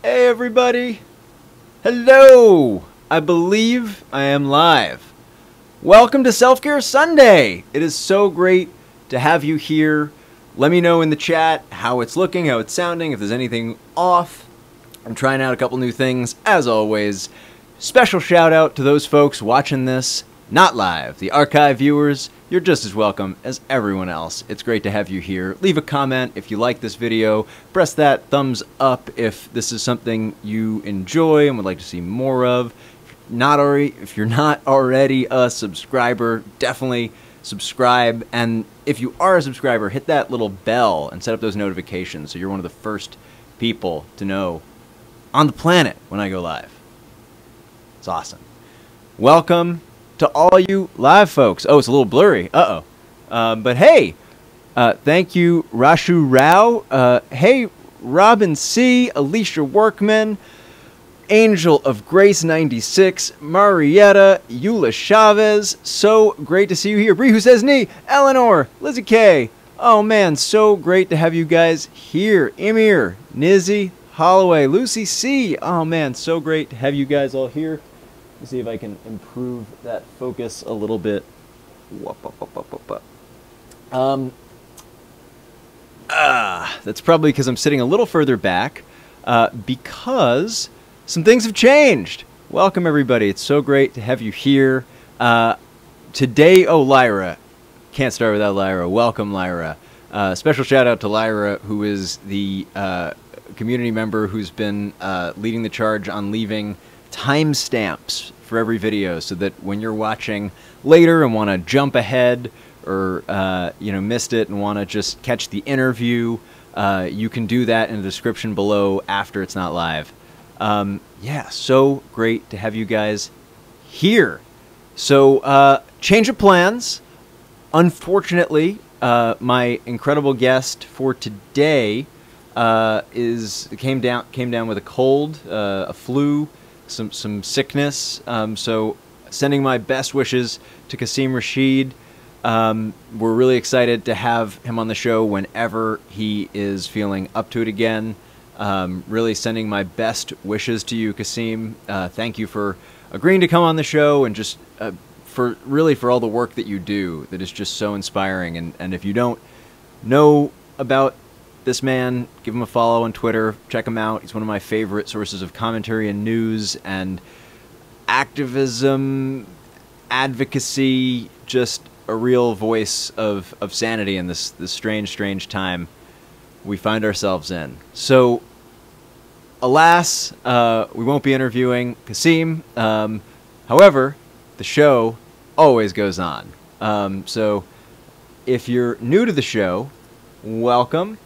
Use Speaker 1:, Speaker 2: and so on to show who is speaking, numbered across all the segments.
Speaker 1: Hey everybody! Hello! I believe I am live. Welcome to Self-Care Sunday! It is so great to have you here. Let me know in the chat how it's looking, how it's sounding, if there's anything off. I'm trying out a couple new things, as always. Special shout out to those folks watching this not live. The archive viewers, you're just as welcome as everyone else. It's great to have you here. Leave a comment if you like this video. Press that thumbs up if this is something you enjoy and would like to see more of. If you're not already a subscriber, definitely subscribe. And if you are a subscriber, hit that little bell and set up those notifications so you're one of the first people to know on the planet when I go live. It's awesome. Welcome to all you live folks. Oh, it's a little blurry. But hey, thank you, Rashu Rao. Hey, Robin C., Alicia Workman, Angel of Grace 96, Marietta, Eula Chavez. So great to see you here. Bree, who says knee, Eleanor, Lizzie K. Oh man, so great to have you guys here. Emir, Nizzy, Holloway, Lucy C. Oh man, so great to have you guys all here. Let's see if I can improve that focus a little bit. That's probably because I'm sitting a little further back, because some things have changed. Welcome, everybody. It's so great to have you here. Today, Lyra. Can't start without Lyra. Welcome, Lyra. Special shout out to Lyra, who is the community member who's been leading the charge on leaving timestamps for every video, so that when you're watching later and want to jump ahead or missed it and want to just catch the interview, you can do that in the description below after it's not live. Yeah, so great to have you guys here. So change of plans. Unfortunately, my incredible guest for today came down with a cold, a flu, some sickness. So sending my best wishes to Kasim Rashid. We're really excited to have him on the show whenever he is feeling up to it again. Really sending my best wishes to you, Kasim. Thank you for agreeing to come on the show, and just for all the work that you do that is just so inspiring. And if you don't know about this man, give him a follow on Twitter. Check him out. He's one of my favorite sources of commentary and news and activism, advocacy, just a real voice of sanity in this strange time we find ourselves in. So, alas, we won't be interviewing Kasim. However, the show always goes on. So, if you're new to the show, welcome.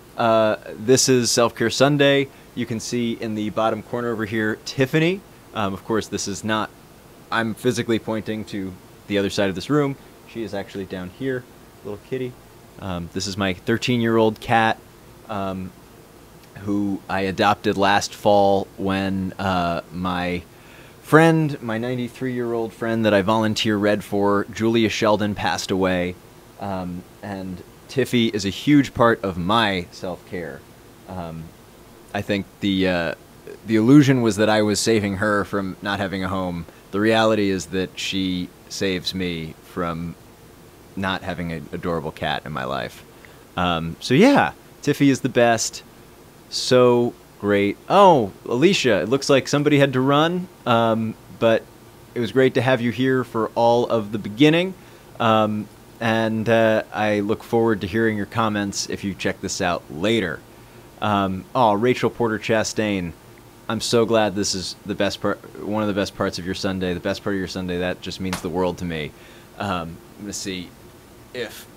Speaker 1: This is Self-Care Sunday. You can see in the bottom corner over here, Tiffany. Of course, this is not... I'm physically pointing to the other side of this room. She is actually down here, little kitty. This is my 13-year-old cat, who I adopted last fall when my friend, my 93-year-old friend that I volunteer read for, Julia Sheldon, passed away. And Tiffy is a huge part of my self-care. I think the illusion was that I was saving her from not having a home. The reality is that she saves me from not having an adorable cat in my life. So yeah, Tiffy is the best. So great. Oh, Alicia, it looks like somebody had to run, but it was great to have you here for all of the beginning. And I look forward to hearing your comments if you check this out later. Rachel Porter Chastain, I'm so glad this is the best part, one of the best parts of your Sunday, the best part of your Sunday. That just means the world to me. I'm going to see if...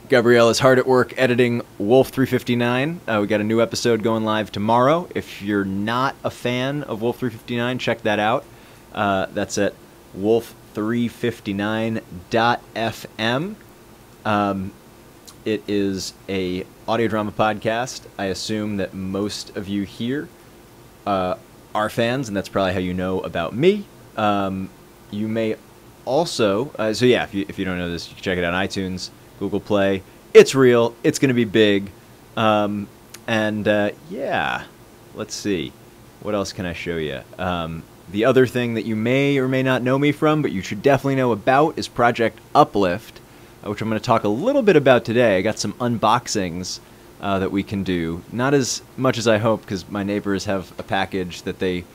Speaker 1: Gabrielle is hard at work editing Wolf 359. We got a new episode going live tomorrow. If you're not a fan of Wolf 359, check that out. That's at wolf359.fm. It is a audio drama podcast. I assume that most of you here are fans, and that's probably how you know about me. You may also, so yeah, if you don't know this, you can check it out on iTunes, Google Play. It's real. It's going to be big. Yeah, let's see. What else can I show you? The other thing that you may or may not know me from, but you should definitely know about, is Project Uplift, which I'm going to talk a little bit about today. I got some unboxings that we can do. Not as much as I hope, because my neighbors have a package that they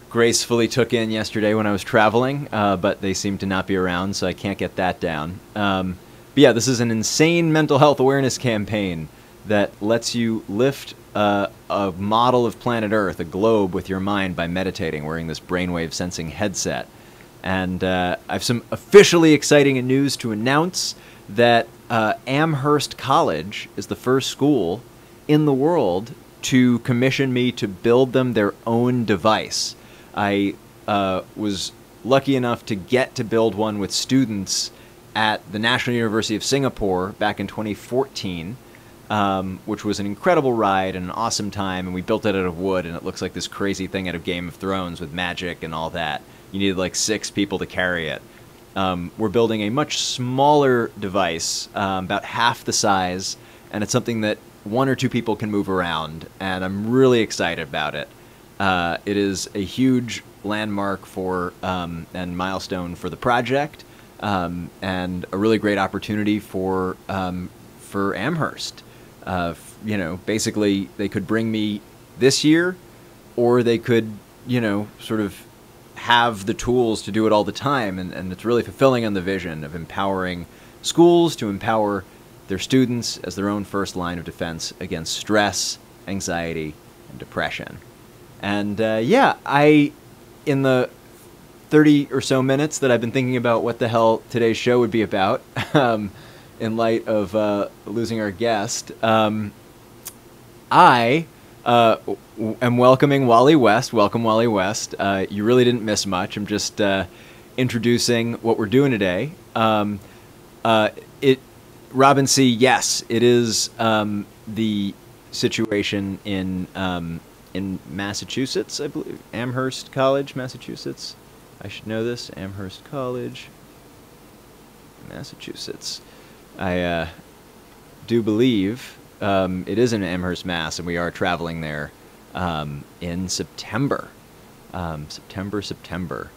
Speaker 1: gracefully took in yesterday when I was traveling, but they seem to not be around, so I can't get that down. But yeah, this is an insane mental health awareness campaign that lets you lift a model of planet Earth, a globe, with your mind by meditating, wearing this brainwave sensing headset. And I have some officially exciting news to announce that Amherst College is the first school in the world to commission me to build them their own device. I was lucky enough to get to build one with students at the National University of Singapore back in 2014. Which was an incredible ride and an awesome time, and we built it out of wood, and it looks like this crazy thing out of Game of Thrones with magic and all that. You needed like 6 people to carry it. We're building a much smaller device, about half the size, and it's something that 1 or 2 people can move around, and I'm really excited about it. It is a huge landmark for and milestone for the project, and a really great opportunity for Amherst. You know, basically they could bring me this year, or they could, you know, sort of have the tools to do it all the time, and it's really fulfilling on the vision of empowering schools to empower their students as their own first line of defense against stress, anxiety, and depression. And yeah, in the 30 or so minutes that I've been thinking about what the hell today's show would be about, in light of losing our guest, I am welcoming Wally West. Welcome, Wally West. You really didn't miss much. I'm just introducing what we're doing today. Robin C., yes, it is the situation in Massachusetts, I believe. Amherst College, Massachusetts. I should know this. Amherst College, Massachusetts. I do believe it is in Amherst, Mass., and we are traveling there in September. September.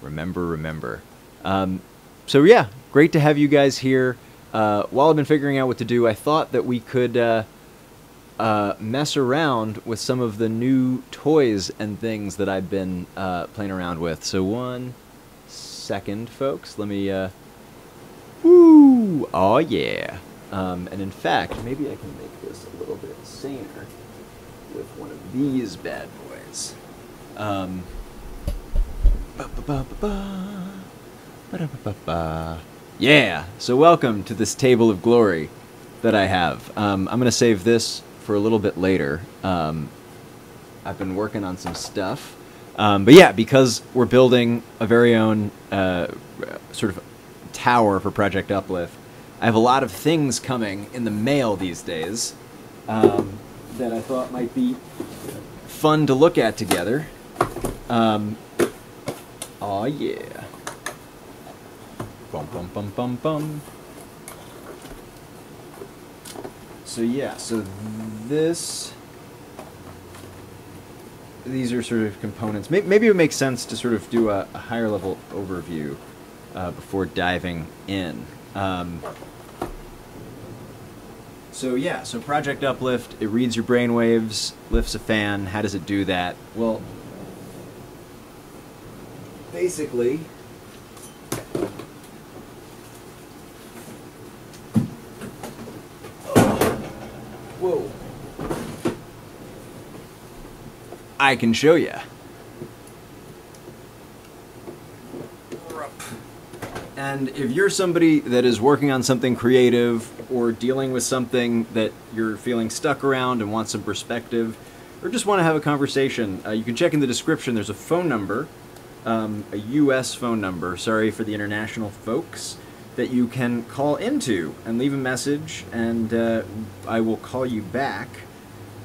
Speaker 1: Remember. So yeah, great to have you guys here. While I've been figuring out what to do, I thought that we could mess around with some of the new toys and things that I've been playing around with. So 1 second, folks. Let me... Woo! Oh yeah. And in fact, maybe I can make this a little bit saner with one of these bad boys. Yeah. So welcome to this table of glory that I have. I'm gonna save this for a little bit later. I've been working on some stuff, but yeah, because we're building a very own sort of tower for Project Uplift, I have a lot of things coming in the mail these days that I thought might be fun to look at together. Oh yeah. Bum. So yeah, so these are sort of components. Maybe it would make sense to sort of do a higher level overview before diving in. So yeah, so Project Uplift, it reads your brainwaves, lifts a fan. How does it do that? Well, basically, whoa, I can show you. And if you're somebody that is working on something creative or dealing with something that you're feeling stuck around and want some perspective, or just want to have a conversation, you can check in the description. There's a phone number, a US phone number, sorry for the international folks, that you can call into and leave a message, and I will call you back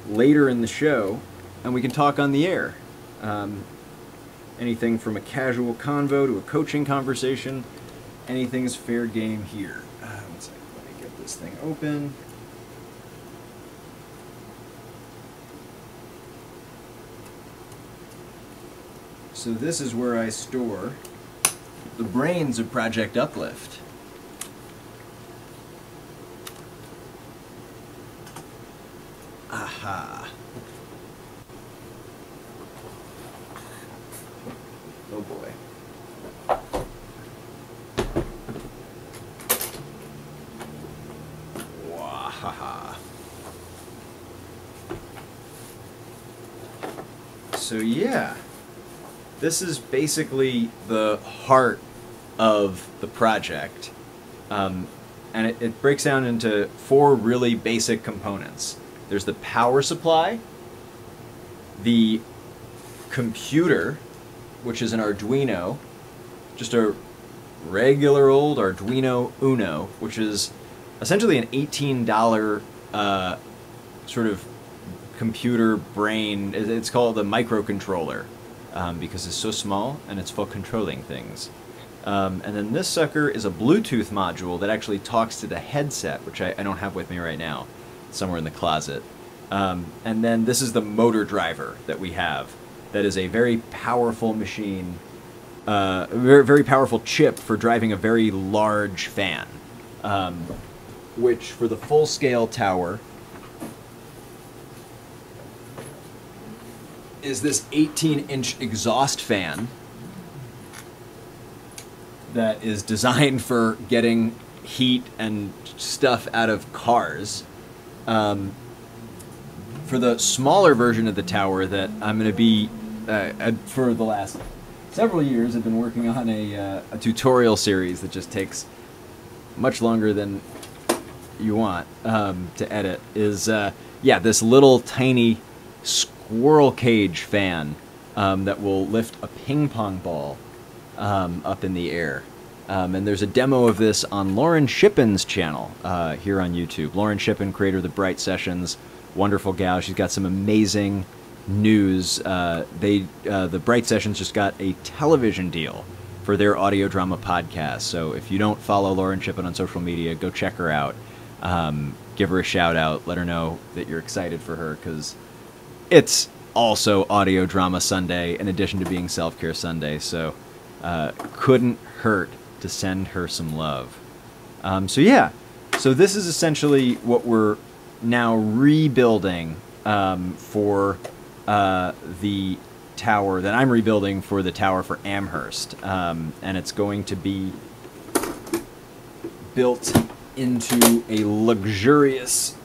Speaker 1: later in the show, and we can talk on the air. Anything from a casual convo to a coaching conversation, anything's fair game here. One second, let me get this thing open. So this is where I store the brains of Project Uplift. Aha. Oh boy. Wahaha. So yeah, this is basically the heart of the project. And it breaks down into 4 really basic components. There's the power supply, the computer, which is an Arduino, just a regular old Arduino Uno, which is essentially an $18 sort of computer brain. It's called a microcontroller because it's so small and it's for controlling things. And then this sucker is a Bluetooth module that actually talks to the headset, which I don't have with me right now. Somewhere in the closet. And then this is the motor driver that we have. That is a very powerful machine, very powerful chip for driving a very large fan. Which, for the full-scale tower, is this 18-inch exhaust fan that is designed for getting heat and stuff out of cars. For the smaller version of the tower that I'm going to be, for the last several years, I've been working on a tutorial series that just takes much longer than you want to edit, is, yeah, this little tiny squirrel cage fan that will lift a ping pong ball up in the air. And there's a demo of this on Lauren Shippen's channel here on YouTube. Lauren Shippen, creator of the Bright Sessions, wonderful gal. She's got some amazing news. The Bright Sessions just got a television deal for their audio drama podcast. So if you don't follow Lauren Shippen on social media, go check her out. Give her a shout out. Let her know that you're excited for her, because it's also Audio Drama Sunday in addition to being Self-Care Sunday. So couldn't hurt to send her some love. So yeah, so this is essentially what we're now rebuilding for the tower that I'm rebuilding for the tower for Amherst. And it's going to be built into a luxurious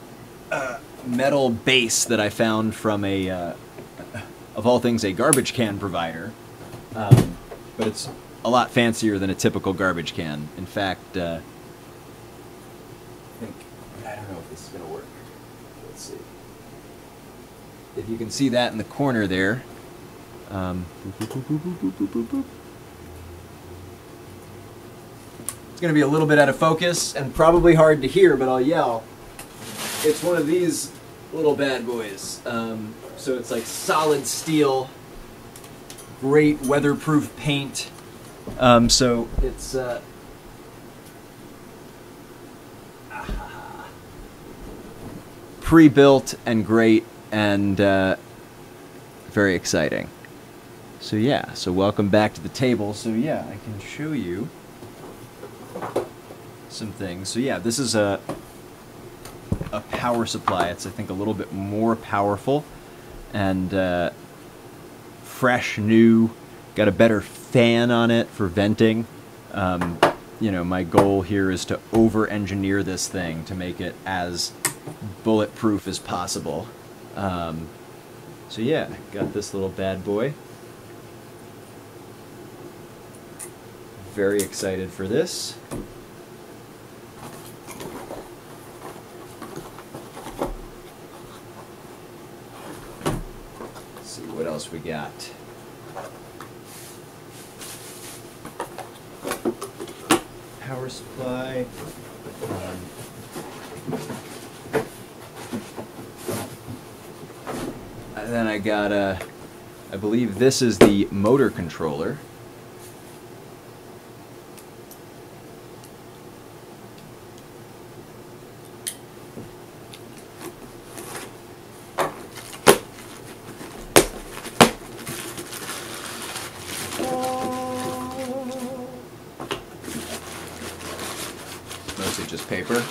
Speaker 1: metal base that I found from a, of all things, a garbage can provider. But it's a lot fancier than a typical garbage can. In fact, I don't know if this is going to work. Let's see. If you can see that in the corner there. It's going to be a little bit out of focus and probably hard to hear, but I'll yell. It's one of these little bad boys. So it's like solid steel, great weatherproof paint. So it's pre-built and great and very exciting. So yeah, so welcome back to the table. So yeah, I can show you some things. So yeah, this is a power supply. It's, I think, a little bit more powerful and fresh, new. Got a better fan on it for venting. You know, my goal here is to over-engineer this thing to make it as bulletproof as possible. So yeah, got this little bad boy. Very excited for this. Let's see what else we got. Power supply. And then I got I believe this is the motor controller. obviously just paper.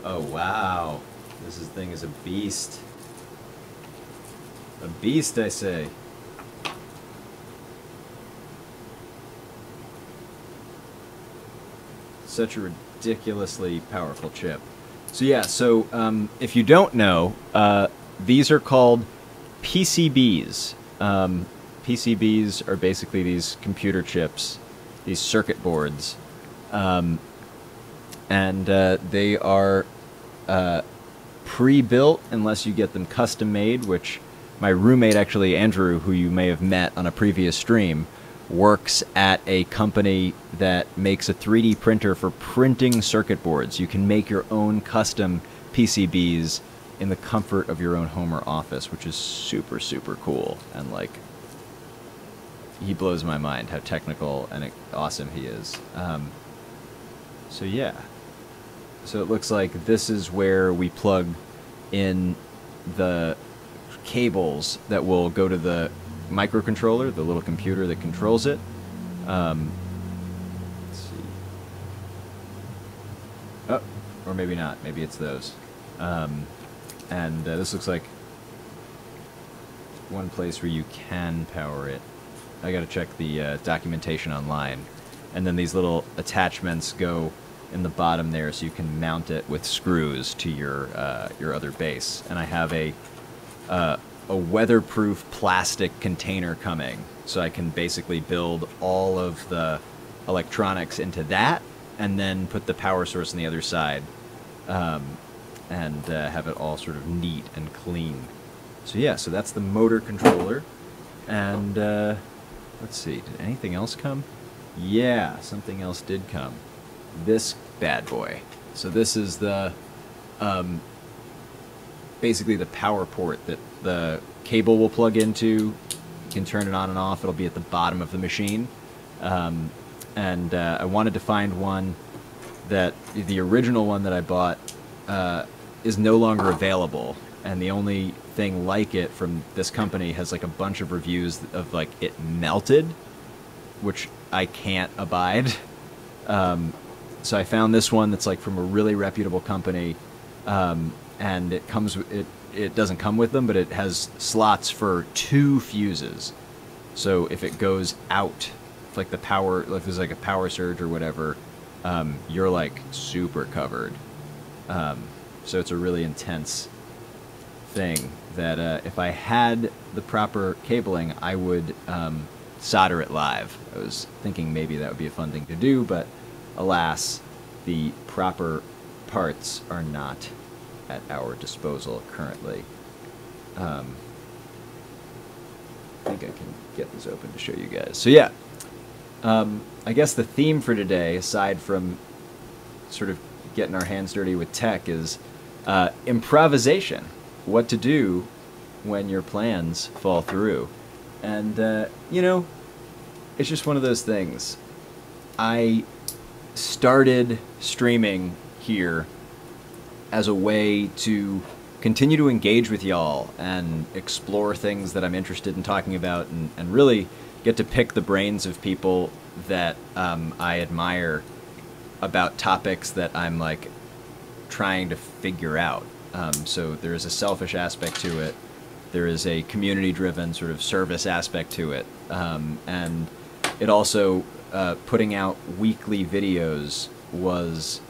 Speaker 1: Oh wow, thing is a beast. A beast, I say. Such a ridiculously powerful chip. So yeah, if you don't know, these are called PCBs. PCBs are basically these computer chips, these circuit boards, and they are pre-built unless you get them custom made, which my roommate, actually, Andrew, who you may have met on a previous stream, works at a company that makes a 3D printer for printing circuit boards. You can make your own custom PCBs in the comfort of your own home or office, which is super, super cool. And, like, he blows my mind how technical and awesome he is. So, yeah. So it looks like this is where we plug in the cables that will go to the microcontroller, the little computer that controls it. Let's see. Oh, or maybe not. Maybe it's those. And this looks like one place where you can power it. I gotta check the documentation online. And then these little attachments go in the bottom there, so you can mount it with screws to your other base. And I have a weatherproof plastic container coming, so I can basically build all of the electronics into that, and then put the power source on the other side, and have it all sort of neat and clean. So yeah, so that's the motor controller, and let's see, did anything else come? Yeah, something else did come. This bad boy. So this is the basically the power port that the cable will plug into. You can turn it on and off. It'll be at the bottom of the machine. And I wanted to find one that the original one that I bought is no longer available, and the only thing like it from this company has like a bunch of reviews of like it melted, which I can't abide. So I found this one that's like from a really reputable company, and it comes. It doesn't come with them, but it has slots for 2 fuses. So if it goes out, if like the power, if there's like a power surge or whatever, you're like super covered. So it's a really intense thing that if I had the proper cabling, I would solder it live. I was thinking maybe that would be a fun thing to do, but alas, the proper parts are not at our disposal currently. I think I can get this open to show you guys. So yeah, I guess the theme for today, aside from sort of getting our hands dirty with tech, is improvisation. What to do when your plans fall through. And, you know, it's just one of those things. I started streaming here as a way to continue to engage with y'all and explore things that I'm interested in talking about, and really get to pick the brains of people that I admire about topics that I'm like trying to figure out. So there is a selfish aspect to it. There is a community-driven sort of service aspect to it. And it also, putting out weekly videos was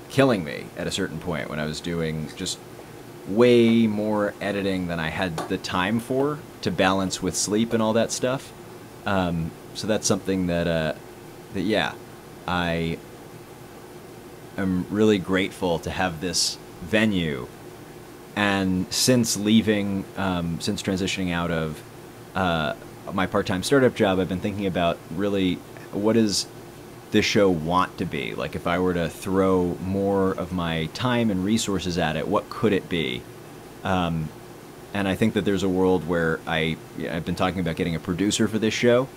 Speaker 1: killing me at a certain point when I was doing just way more editing than I had the time for to balance with sleep and all that stuff. So that's something that yeah, I am really grateful to have this venue. And since leaving, since transitioning out of my part-time startup job, I've been thinking about really what does this show want to be? Like, if I were to throw more of my time and resources at it, what could it be? And I think that there's a world where I've been talking about getting a producer for this show,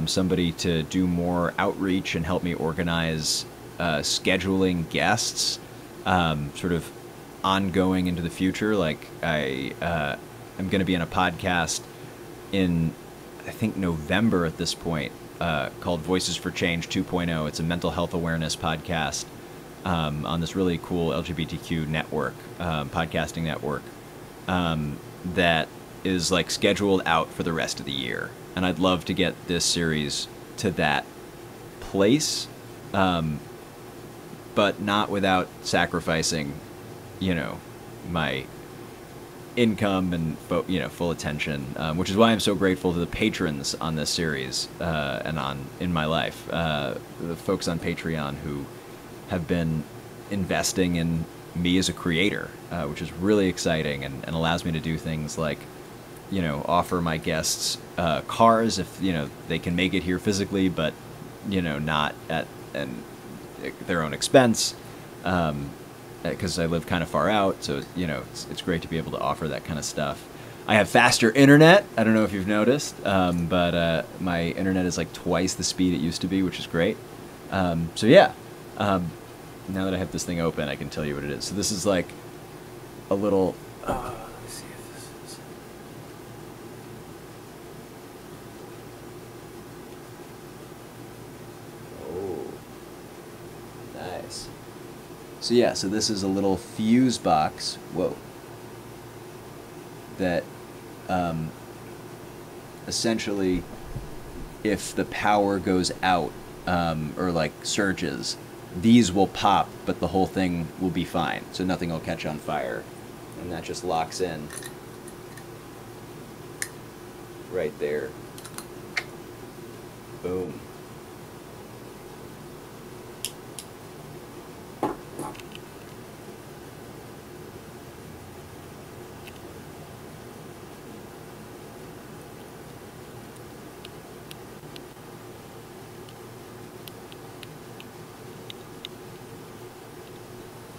Speaker 1: somebody to do more outreach and help me organize scheduling guests, sort of ongoing into the future. Like, I'm going to be on a podcast in, I think, November at this point, called Voices for Change 2.0. It's a mental health awareness podcast on this really cool LGBTQ network, podcasting network, that is like scheduled out for the rest of the year. And I'd love to get this series to that place, but not without sacrificing, my income and full attention, which is why I'm so grateful to the patrons on this series and in my life, the folks on Patreon who have been investing in me as a creator, which is really exciting and allows me to do things like offer my guests cars if they can make it here physically, but not at their own expense, because I live kind of far out, so it's great to be able to offer that kind of stuff. I have faster internet. I don't know if you've noticed, but my internet is like twice the speed it used to be, which is great. So yeah, now that I have this thing open, I can tell you what it is. So this is like a little. Let me see if this is. Oh, nice. So yeah, so this is a little fuse box. Whoa. That essentially, if the power goes out or like surges, these will pop, but the whole thing will be fine. So nothing will catch on fire. And that just locks in right there. Boom.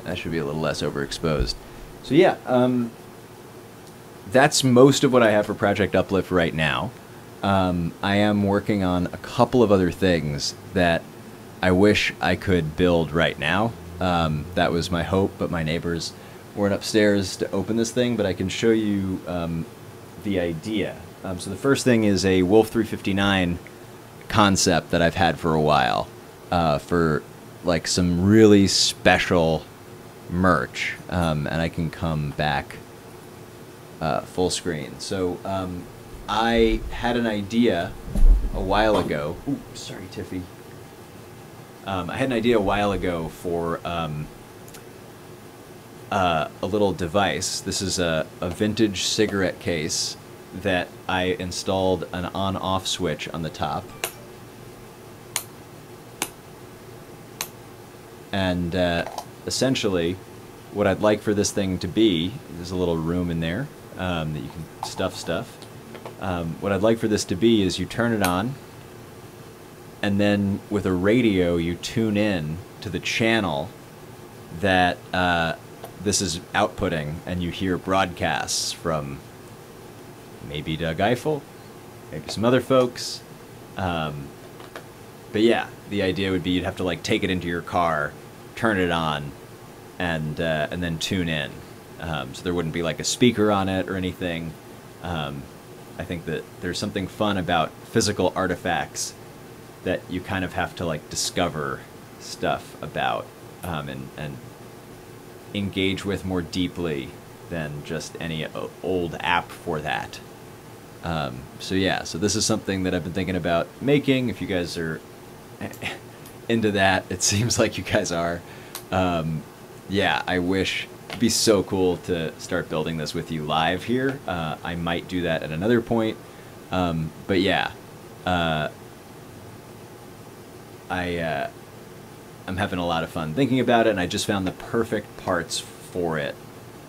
Speaker 1: That should be a little less overexposed. So yeah, that's most of what I have for Project Uplift right now. I am working on a couple of other things that I wish I could build right now. That was my hope, but my neighbors weren't upstairs to open this thing, but I can show you the idea. So the first thing is a Wolf 359 concept that I've had for a while, for like some really special merch, and I can come back full screen. So I had an idea a while ago. Ooh, sorry, Tiffy. I had an idea a while ago for a little device. This is a vintage cigarette case that I installed an on-off switch on the top. And essentially, what I'd like for this thing to be, there's a little room in there that you can stuff stuff. What I'd like for this to be is you turn it on, and then with a radio you tune in to the channel that this is outputting, and you hear broadcasts from maybe Doug Eiffel, maybe some other folks. But yeah, the idea would be you'd have to like take it into your car, turn it on, and then tune in. So there wouldn't be like a speaker on it or anything. I think that there's something fun about physical artifacts that you kind of have to like discover stuff about and engage with more deeply than just any old app for that. So yeah, so this is something that I've been thinking about making. If you guys are into that, it seems like you guys are. Yeah, I wish it'd be so cool to start building this with you live here. I might do that at another point. But yeah, I'm having a lot of fun thinking about it, and I just found the perfect parts for it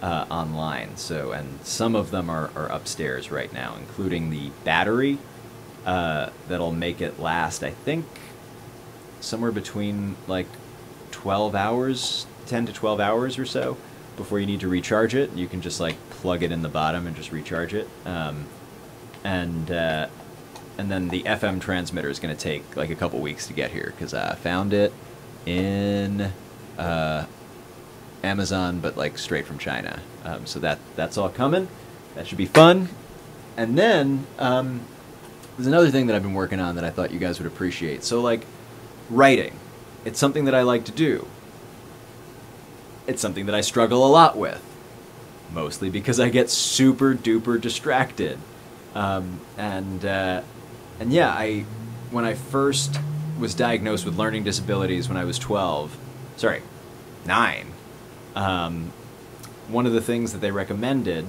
Speaker 1: online. So, and some of them are upstairs right now, including the battery that'll make it last, I think, somewhere between like 12 hours, 10 to 12 hours or so before you need to recharge it. You can just like plug it in the bottom and just recharge it. And then the FM transmitter is going to take like a couple weeks to get here because I found it in Amazon, but like straight from China. So that's all coming. That should be fun. And then there's another thing that I've been working on that I thought you guys would appreciate. So, like, writing. It's something that I like to do. It's something that I struggle a lot with. Mostly because I get super duper distracted. And yeah, when I first was diagnosed with learning disabilities when I was 9, one of the things that they recommended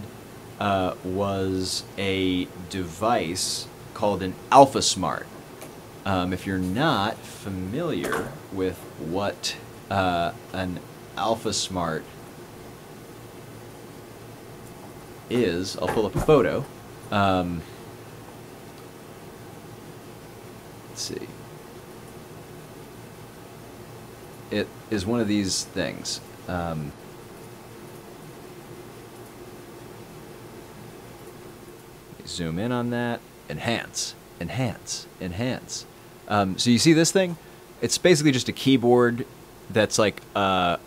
Speaker 1: was a device called an AlphaSmart. If you're not familiar with what an AlphaSmart is, I'll pull up a photo. Let's see. It is one of these things. Zoom in on that. Enhance, enhance, enhance. So you see this thing? It's basically just a keyboard that's like a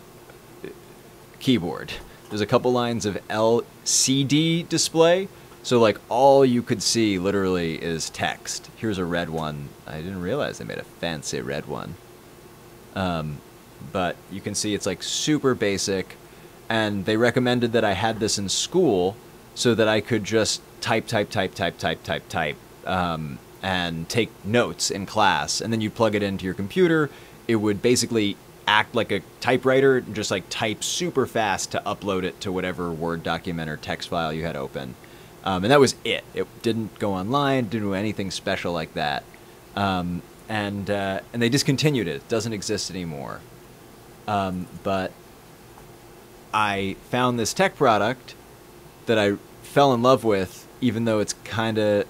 Speaker 1: keyboard. There's a couple lines of LCD display. So like all you could see literally is text. Here's a red one. I didn't realize they made a fancy red one. But you can see it's like super basic. And they recommended that I had this in school so that I could just type, and take notes in class. And then you plug it into your computer. It would basically act like a typewriter and just like type super fast to upload it to whatever Word document or text file you had open. And that was it. It didn't go online, didn't do anything special like that. And they discontinued it. It doesn't exist anymore. But I found this tech product that I fell in love with, even though it's kind of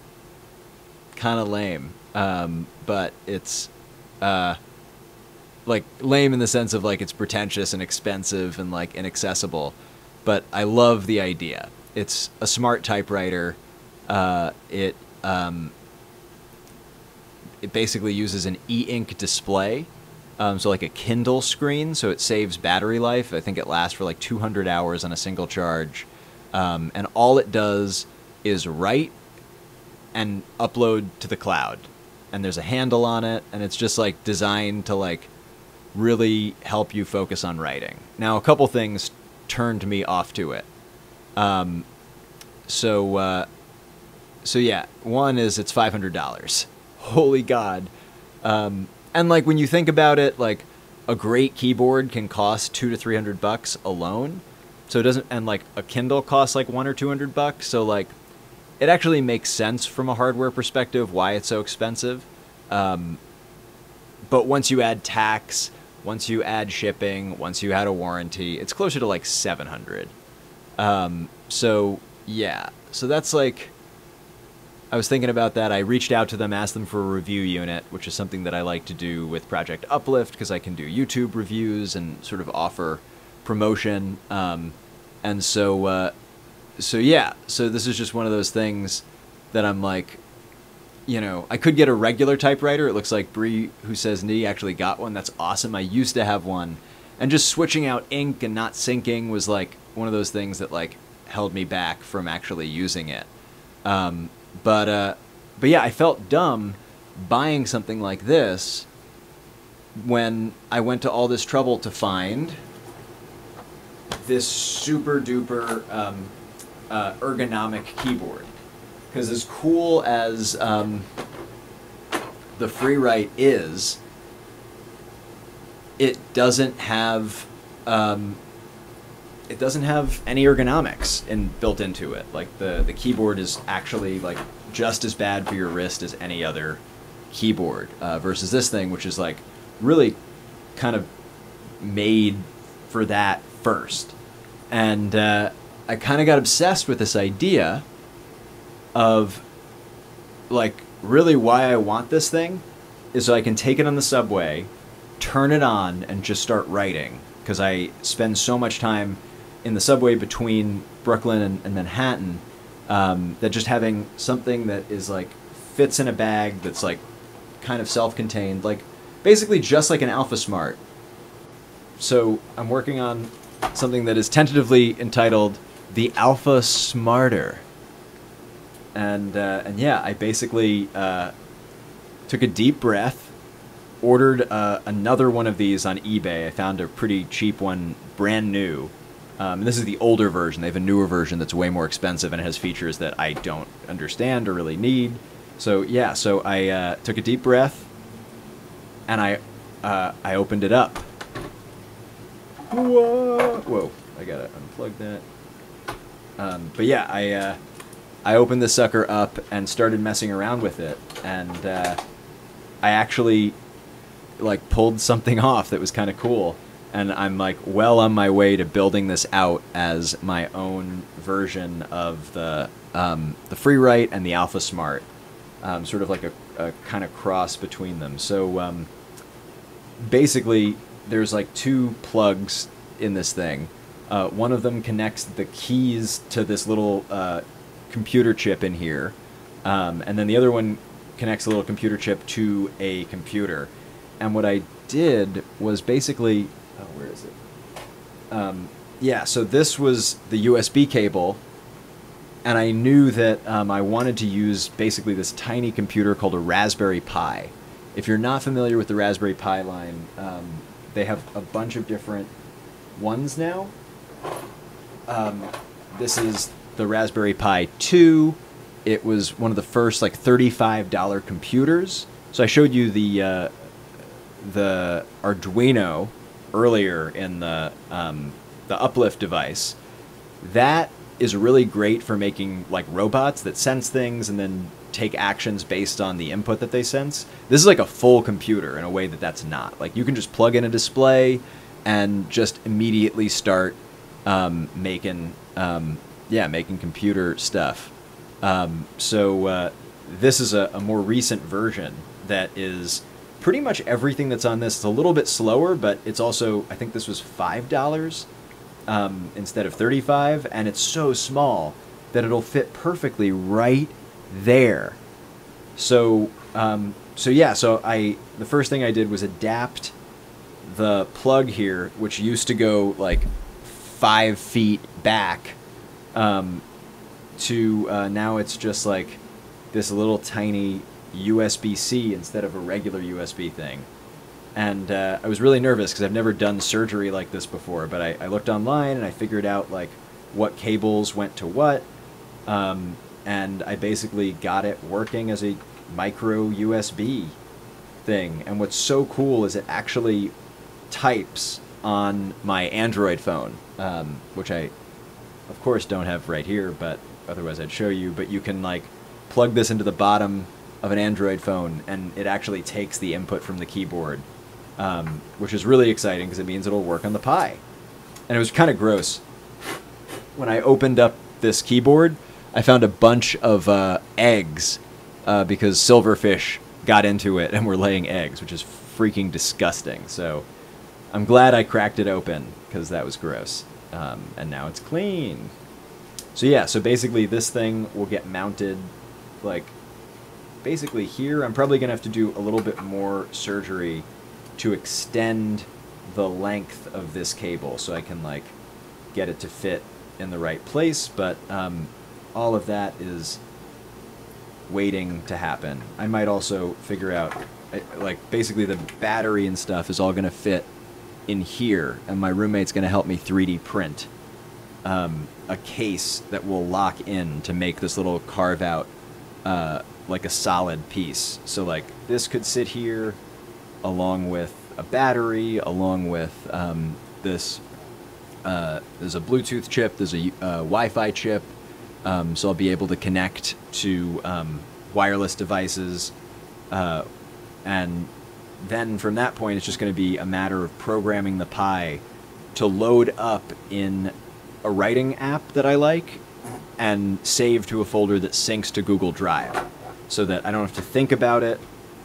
Speaker 1: lame. But it's like lame in the sense of like it's pretentious and expensive and like inaccessible. But I love the idea. It's a smart typewriter. It basically uses an e-ink display, so like a Kindle screen, so it saves battery life. I think it lasts for like 200 hours on a single charge. And all it does is write and upload to the cloud. And there's a handle on it, and it's just like designed to like really help you focus on writing. Now, a couple things turned me off to it. So yeah, one is it's $500. Holy God. And like when you think about it, like a great keyboard can cost $200 to $300 alone. So it doesn't, and like a Kindle costs like $100 or $200. So like it actually makes sense from a hardware perspective why it's so expensive. But once you add tax, once you add shipping, once you add a warranty, it's closer to like $700. So yeah, so that's like, I was thinking about that. I reached out to them, asked them for a review unit, which is something that I like to do with Project Uplift because I can do YouTube reviews and sort of offer promotion. And so yeah, so this is just one of those things that I'm like, you know, I could get a regular typewriter. It looks like Bree, who says knee, actually got one. That's awesome. I used to have one. And just switching out ink and not syncing was like one of those things that like held me back from actually using it. But yeah, I felt dumb buying something like this when I went to all this trouble to find this super duper ergonomic keyboard. Because as cool as the FreeWrite is, it doesn't have any ergonomics built into it. Like the keyboard is actually like just as bad for your wrist as any other keyboard, versus this thing, which is like really kind of made for that first. And I kind of got obsessed with this idea of like really why I want this thing is so I can take it on the subway, turn it on, and just start writing. Because I spend so much time in the subway between Brooklyn and Manhattan, that just having something that is like fits in a bag that's like kind of self-contained, like basically just like an AlphaSmart. So I'm working on something that is tentatively entitled the AlphaSmarter. And yeah, I basically took a deep breath, ordered another one of these on eBay. I found a pretty cheap one, brand new. And this is the older version. They have a newer version that's way more expensive and it has features that I don't understand or really need. So yeah, so I took a deep breath and I opened it up. Whoa! I gotta unplug that. But yeah, I opened the sucker up and started messing around with it, and I actually like pulled something off that was kind of cool. And I'm like well on my way to building this out as my own version of the FreeWrite and the AlphaSmart, sort of like a kind of cross between them. So basically, there's like two plugs in this thing. One of them connects the keys to this little computer chip in here, and then the other one connects a little computer chip to a computer. And what I did was basically, where is it? Yeah, so this was the USB cable, and I knew that I wanted to use basically this tiny computer called a Raspberry Pi. If you're not familiar with the Raspberry Pi line, they have a bunch of different ones now. This is the Raspberry Pi 2. It was one of the first like $35 computers. So I showed you the Arduino earlier in the Uplift device. That is really great for making like robots that sense things and then take actions based on the input that they sense. This is like a full computer in a way that that's not. Like you can just plug in a display and just immediately start making computer stuff. So this is a more recent version that is pretty much everything that's on this. It's a little bit slower, but it's also, I think this was $5 instead of $35, and it's so small that it'll fit perfectly right there. So yeah, so the first thing I did was adapt the plug here, which used to go like 5 feet back, to now it's just like this little tiny USB-C instead of a regular USB thing. And I was really nervous because I've never done surgery like this before, but I looked online and I figured out like what cables went to what, and I basically got it working as a micro USB thing. And what's so cool is it actually types on my Android phone, which I of course don't have right here, but otherwise I'd show you. But you can like plug this into the bottom of an Android phone and it actually takes the input from the keyboard, which is really exciting because it means it'll work on the Pi. And it was kind of gross. When I opened up this keyboard, I found a bunch of eggs because silverfish got into it and were laying eggs, which is freaking disgusting. So I'm glad I cracked it open because that was gross. And now it's clean. So yeah, so basically this thing will get mounted like basically here. I'm probably going to have to do a little bit more surgery to extend the length of this cable so I can like get it to fit in the right place, but all of that is waiting to happen. I might also figure out like basically the battery and stuff is all going to fit in here, and my roommate's going to help me 3D print a case that will lock in to make this little carve out like a solid piece. So like this could sit here along with a battery, along with this there's a Bluetooth chip, there's a Wi-Fi chip, so I'll be able to connect to wireless devices, and then from that point it's just going to be a matter of programming the Pi to load up in a writing app that I like and save to a folder that syncs to Google Drive, so that I don't have to think about it.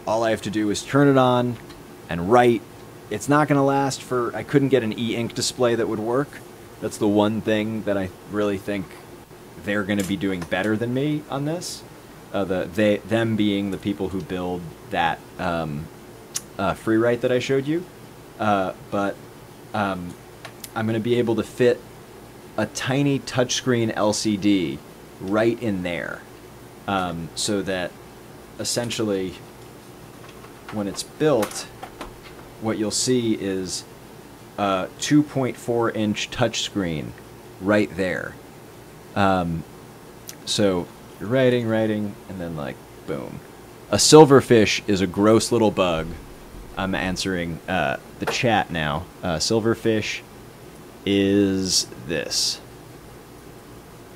Speaker 1: All I have to do is turn it on and write. It's not going to last for... I couldn't get an e-ink display that would work. That's the one thing that I really think they're going to be doing better than me on this. Them being the people who build that FreeWrite that I showed you. But I'm going to be able to fit a tiny touchscreen LCD right in there. so that essentially when it's built, what you'll see is a 2.4-inch touchscreen right there. So you're writing, and then like, boom. A silverfish is a gross little bug. I'm answering the chat now. Silverfish is this.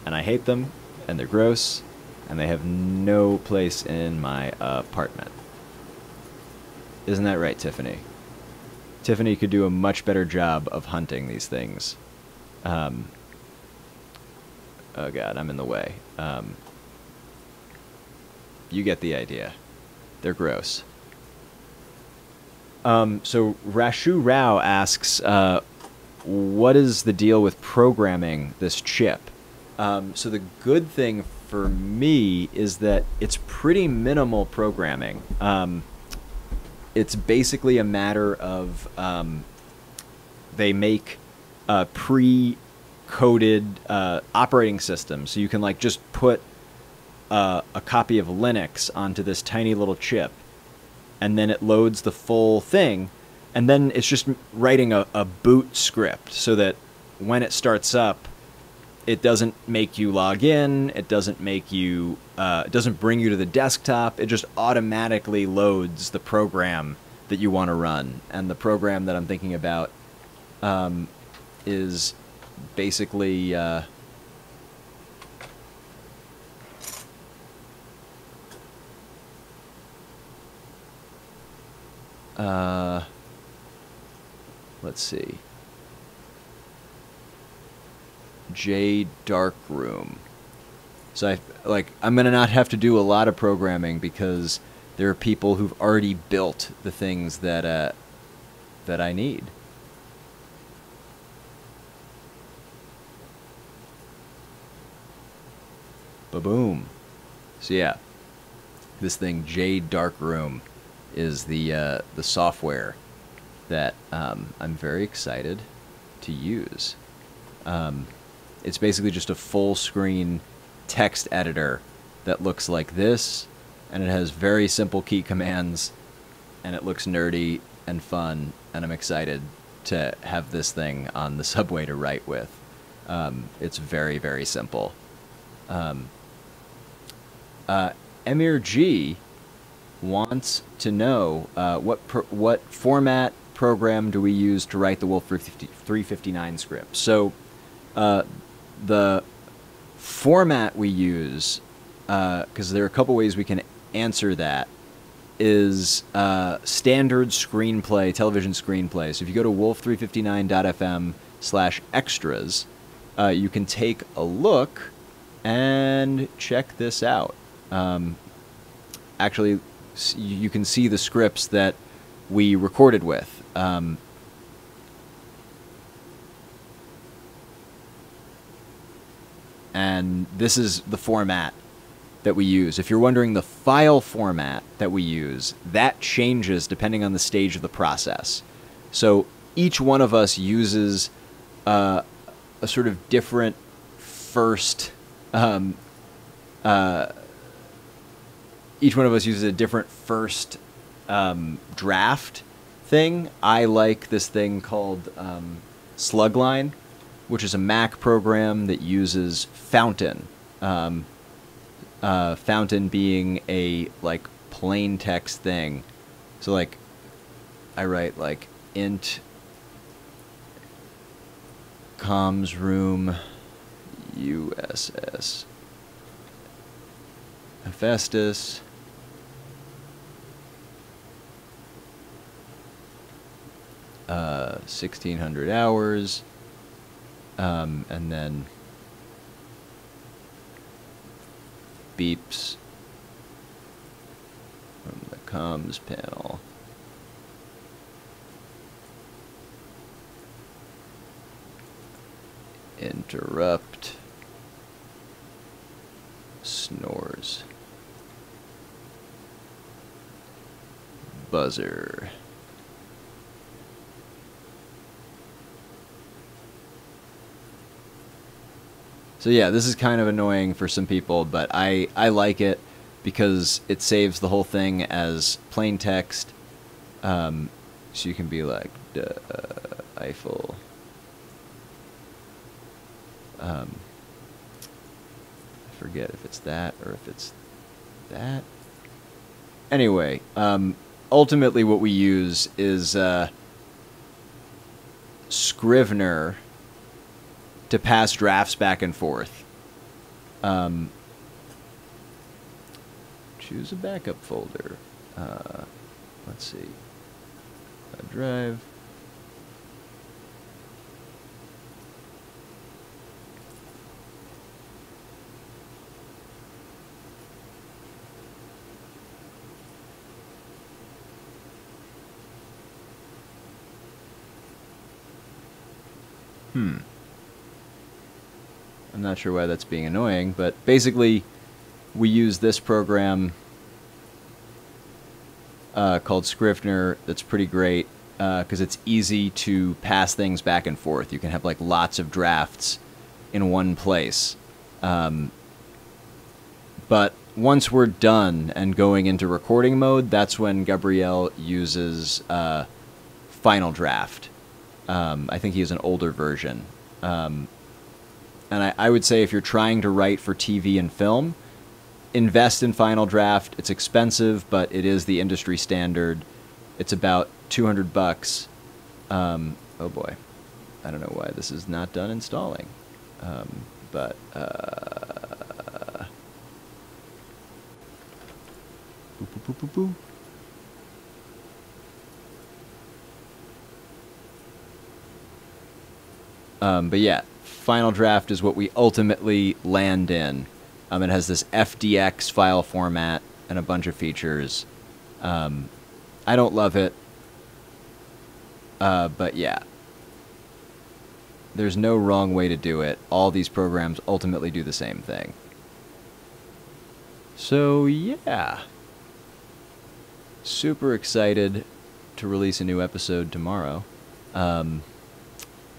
Speaker 1: And I hate them, and they're gross, and they have no place in my apartment. Isn't that right, Tiffany? Tiffany could do a much better job of hunting these things. Oh god, I'm in the way. You get the idea. They're gross. So Rashu Rao asks, what is the deal with programming this chip? So the good thing for me is that it's pretty minimal programming. It's basically a matter of they make pre-coded operating systems, so you can like just put a copy of Linux onto this tiny little chip, and then it loads the full thing, and then it's just writing a boot script so that when it starts up, it doesn't make you log in, it doesn't make you, it doesn't bring you to the desktop, it just automatically loads the program that you want to run. And the program that I'm thinking about is basically let's see. J Darkroom. So I'm gonna not have to do a lot of programming because there are people who've already built the things that that I need. Ba-boom. So yeah, this thing J Darkroom is the software that I'm very excited to use. It's basically just a full screen text editor that looks like this, and it has very simple key commands, and it looks nerdy and fun, and I'm excited to have this thing on the subway to write with. It's very, very simple. Emir G wants to know what format program do we use to write the Wolf 359 script. So the format we use, because there are a couple ways we can answer that, is standard screenplay, television screenplay. So if you go to wolf359.fm/extras, you can take a look and check this out. Actually, you can see the scripts that we recorded with. And this is the format that we use. If you're wondering the file format that we use, that changes depending on the stage of the process. So each one of us uses a sort of different first... each one of us uses a different first draft thing. I like this thing called Slugline, which is a Mac program that uses Fountain. Fountain being a like plain text thing. So like I write like int comms room USS Hephaestus 1600 hours, and then beeps from the comms panel. Interrupt. Snores. Buzzer. So yeah, this is kind of annoying for some people, but I like it because it saves the whole thing as plain text. So you can be like, Eiffel. I forget if it's that or if it's that. Anyway, ultimately what we use is Scrivener to pass drafts back and forth. Choose a backup folder. Let's see. A drive. I'm not sure why that's being annoying, but basically we use this program called Scrivener that's pretty great because it's easy to pass things back and forth. You can have like lots of drafts in one place. But once we're done and going into recording mode, that's when Gabriel uses Final Draft. I think he has an older version. And I would say if you're trying to write for TV and film, invest in Final Draft. It's expensive, but it is the industry standard. It's about $200. Oh boy, I don't know why this is not done installing. But yeah, Final Draft is what we ultimately land in. It has this FDX file format and a bunch of features. I don't love it, but yeah. There's no wrong way to do it. All these programs ultimately do the same thing. So yeah. Super excited to release a new episode tomorrow.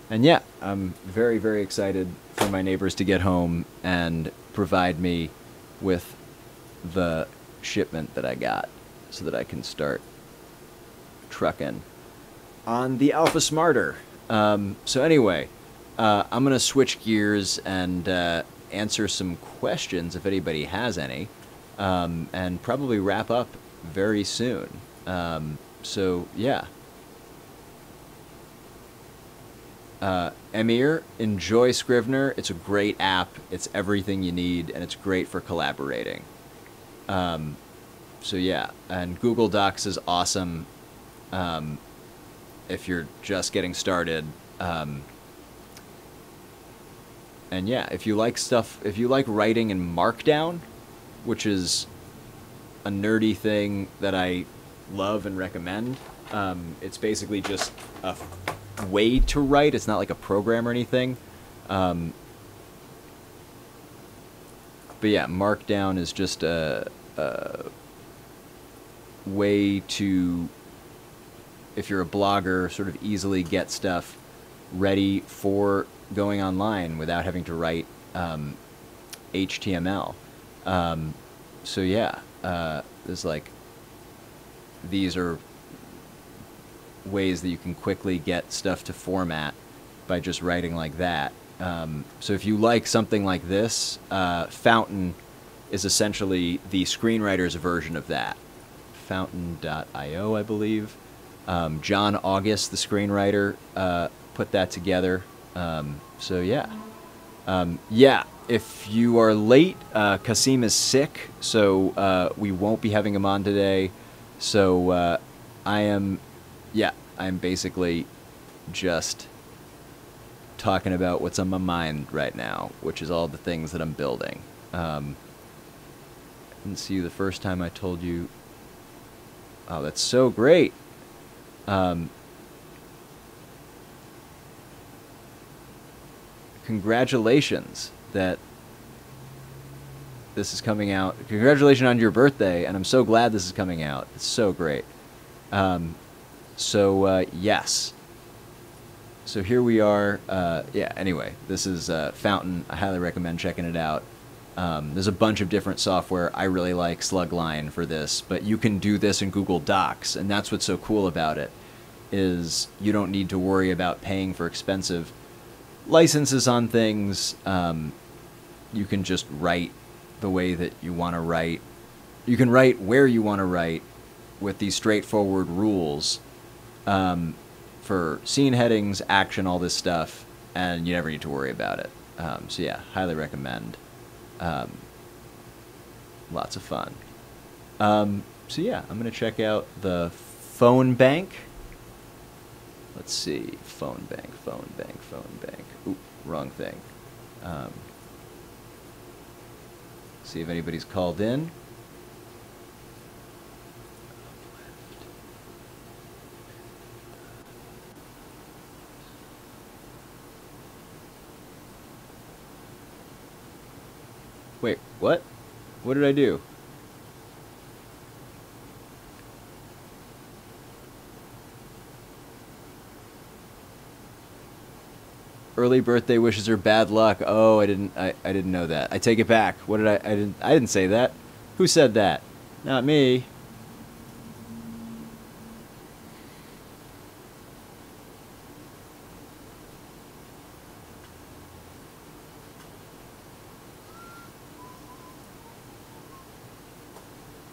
Speaker 1: And yeah, I'm very, very excited for my neighbors to get home and provide me with the shipment that I got so that I can start trucking on the AlphaSmarter. So anyway, I'm going to switch gears and answer some questions if anybody has any, and probably wrap up very soon. So yeah. Emir, enjoy Scrivener. It's a great app. It's everything you need, and it's great for collaborating. So yeah, and Google Docs is awesome if you're just getting started. And yeah, if you like writing in Markdown, which is a nerdy thing that I love and recommend, it's basically just a way to write. It's not like a program or anything. But yeah, Markdown is just a way to, if you're a blogger, sort of easily get stuff ready for going online without having to write HTML. So yeah, there's like, these are ways that you can quickly get stuff to format by just writing like that. So if you like something like this, Fountain is essentially the screenwriter's version of that. Fountain.io, I believe. John August, the screenwriter, put that together. So yeah. Yeah, if you are late, Kasim is sick, so we won't be having him on today. So I'm basically just talking about what's on my mind right now, which is all the things that I'm building. I didn't see you the first time I told you. Oh, that's so great. Congratulations that this is coming out. Congratulations on your birthday, and I'm so glad this is coming out. It's so great. So yes. So here we are. Yeah, anyway, this is Fountain. I highly recommend checking it out. There's a bunch of different software. I really like Slugline for this, but you can do this in Google Docs, and that's what's so cool about it, is you don't need to worry about paying for expensive licenses on things. You can just write the way that you want to write. You can write where you want to write with these straightforward rules for scene headings, action, all this stuff, and you never need to worry about it. So yeah, highly recommend. Lots of fun. So yeah, I'm going to check out the phone bank. Let's see. Phone bank. Ooh, wrong thing. See if anybody's called in. Wait, what? What did I do? Early birthday wishes are bad luck. Oh, I didn't know that. I take it back. What did I didn't say that. Who said that? Not me.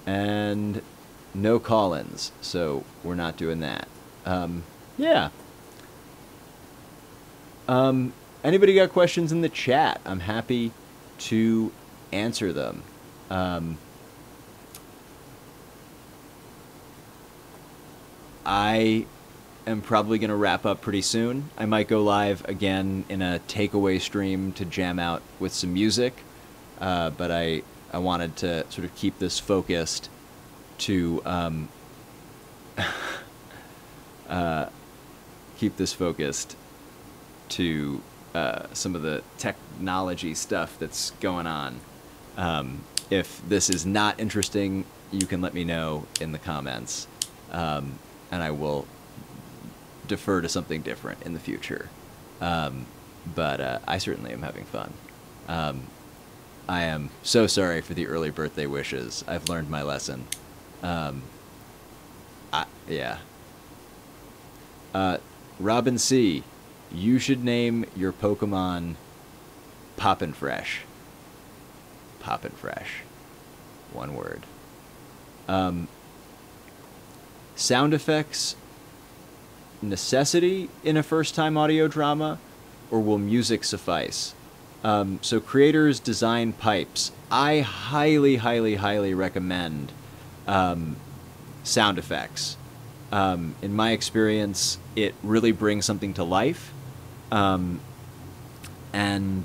Speaker 1: And no call-ins, so we're not doing that. Yeah. Anybody got questions in the chat? I'm happy to answer them. I am probably going to wrap up pretty soon. I might go live again in a takeaway stream to jam out with some music, but I wanted to sort of keep this focused to some of the technology stuff that's going on. If this is not interesting, you can let me know in the comments, and I will defer to something different in the future. But I certainly am having fun. I am so sorry for the early birthday wishes. I've learned my lesson. Yeah. Robin C., you should name your Pokemon Poppin' Fresh. Poppin' Fresh. One word. Sound effects necessity in a first-time audio drama, or will music suffice? So creators design pipes. I highly, highly, highly recommend sound effects. In my experience, it really brings something to life. And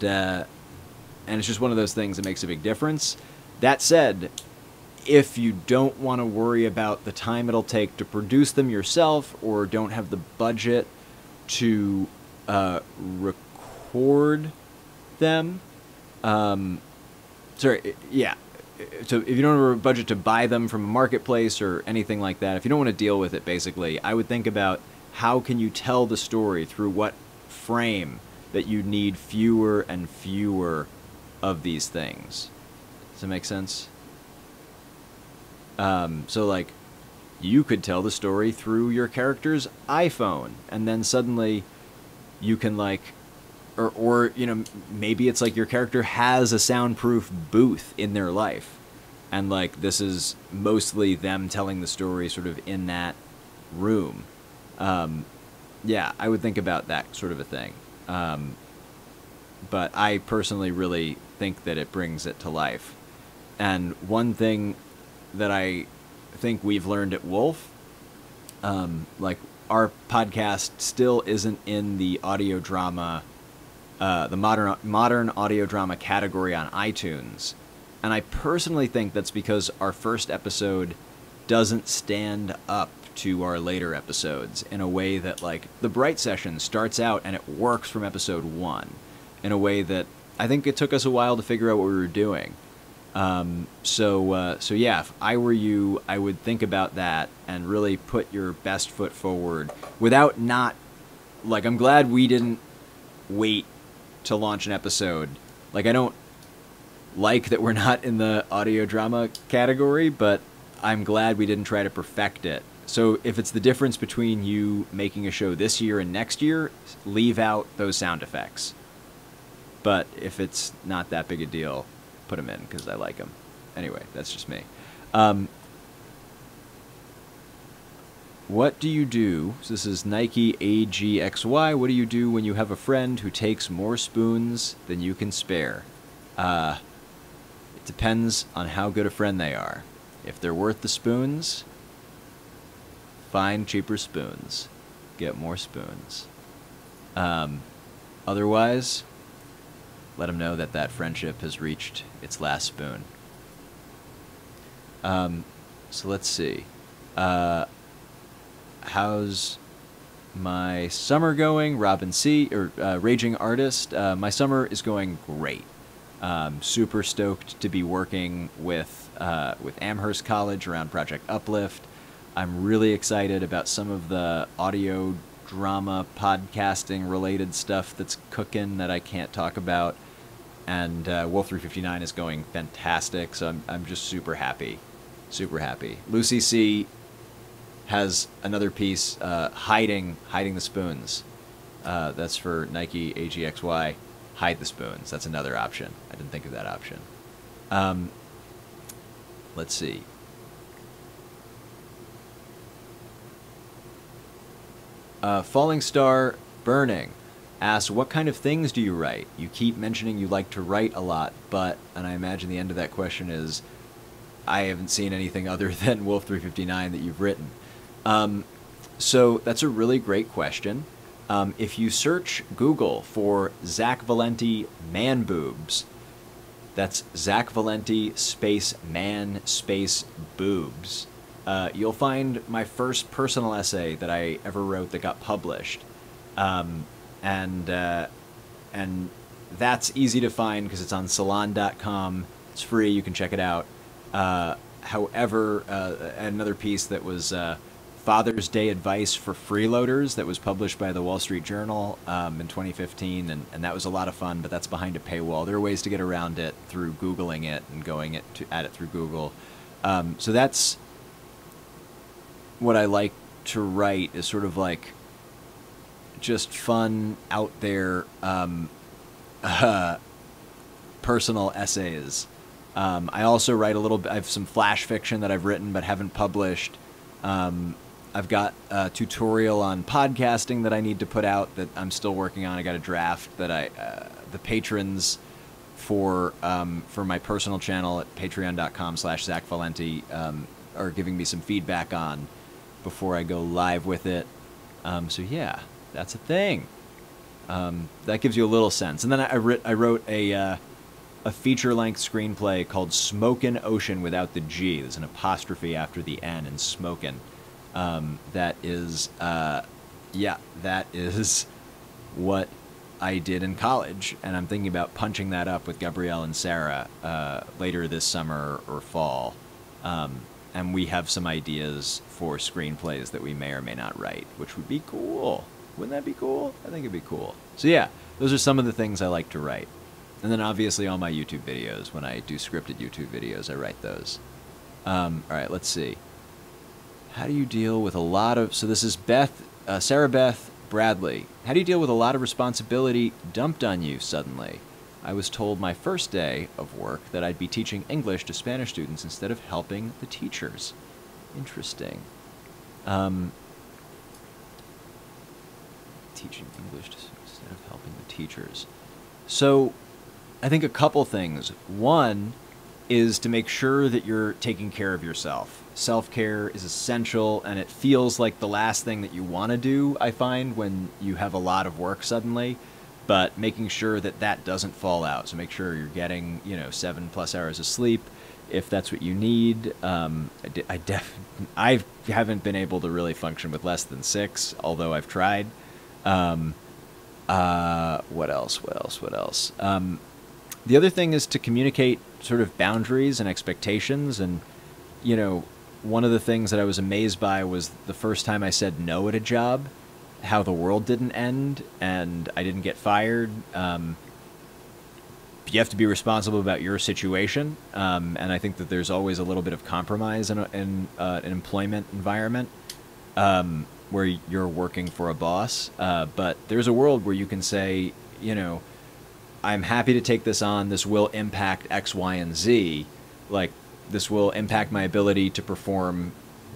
Speaker 1: it's just one of those things that makes a big difference. That said, if you don't want to worry about the time it'll take to produce them yourself, or don't have the budget to record them, yeah. So if you don't have a budget to buy them from a marketplace or anything like that, if you don't want to deal with it, basically, I would think about how can you tell the story through what frame that you need fewer and fewer of these things. Does that make sense? So like, you could tell the story through your character's iPhone, and then suddenly you can like, or you know, maybe it's like your character has a soundproof booth in their life, and like this is mostly them telling the story sort of in that room. Yeah, I would think about that sort of a thing. But I personally really think that it brings it to life. And one thing that I think we've learned at Wolf, like our podcast still isn't in the audio drama, the modern audio drama category on iTunes. And I personally think that's because our first episode doesn't stand up to our later episodes in a way that, like, the Bright Session starts out and it works from episode 1 in a way that I think it took us a while to figure out what we were doing. So yeah, if I were you, I would think about that and really put your best foot forward without not like, I'm glad we didn't wait to launch an episode. Like, I don't like that we're not in the audio drama category, but I'm glad we didn't try to perfect it. So if it's the difference between you making a show this year and next year, leave out those sound effects. But if it's not that big a deal, put them in, because I like them. Anyway, that's just me. What do you do? So this is Nike AGXY. What do you do when you have a friend who takes more spoons than you can spare? It depends on how good a friend they are. If they're worth the spoons, find cheaper spoons. Get more spoons. Otherwise, let them know that that friendship has reached its last spoon. So let's see. How's my summer going? Robin C. or Raging Artist. My summer is going great. Super stoked to be working with Amherst College around Project Uplift. I'm really excited about some of the audio drama podcasting related stuff that's cooking that I can't talk about. And Wolf 359 is going fantastic, so I'm just super happy. Super happy. Lucy C. has another piece, hiding the spoons. That's for Nike AGXY. Hide the spoons. That's another option. I didn't think of that option. Let's see. Falling Star Burning asks, what kind of things do you write? You keep mentioning you like to write a lot, but, and I imagine the end of that question is, I haven't seen anything other than Wolf 359 that you've written. So that's a really great question. If you search Google for Zach Valenti man boobs, that's Zach Valenti space man space boobs, you'll find my first personal essay that I ever wrote that got published. And that's easy to find because it's on salon.com. It's free. You can check it out. However, another piece that was Father's Day Advice for Freeloaders that was published by the Wall Street Journal in 2015, and that was a lot of fun, but that's behind a paywall. There are ways to get around it through Googling it and going at it through Google. So that's what I like to write, is sort of like just fun, out there, personal essays. I also write a little bit. I have some flash fiction that I've written but haven't published. I've got a tutorial on podcasting that I need to put out that I'm still working on. I got a draft that the patrons for my personal channel at patreon.com/Zach Valenti are giving me some feedback on before I go live with it. So yeah, that's a thing. That gives you a little sense. And then I wrote a feature-length screenplay called Smokin' Ocean without the G. There's an apostrophe after the N in Smokin'. That is what I did in college, and I'm thinking about punching that up with Gabrielle and Sarah later this summer or fall. And we have some ideas for screenplays that we may or may not write, which would be cool. Wouldn't that be cool? I think it'd be cool. So yeah, those are some of the things I like to write. And then obviously all my YouTube videos, when I do scripted YouTube videos, I write those. All right, let's see. How do you deal with a lot of... So this is Sarah Beth Bradley. How do you deal with a lot of responsibility dumped on you suddenly? I was told my first day of work that I'd be teaching English to Spanish students instead of helping the teachers. Interesting. Teaching English instead of helping the teachers. So I think a couple things. One is to make sure that you're taking care of yourself. Self-care is essential, and it feels like the last thing that you want to do, I find, when you have a lot of work suddenly, but making sure that that doesn't fall out. So make sure you're getting, 7+ hours of sleep if that's what you need. I haven't been able to really function with less than 6, although I've tried. What else? The other thing is to communicate sort of boundaries and expectations. And, one of the things that I was amazed by was the first time I said no at a job. how the world didn't end and I didn't get fired. You have to be responsible about your situation, and I think that there's always a little bit of compromise in an employment environment where you're working for a boss. But there's a world where you can say, you know, I'm happy to take this on. This will impact X, Y, and Z. Like, this will impact my ability to perform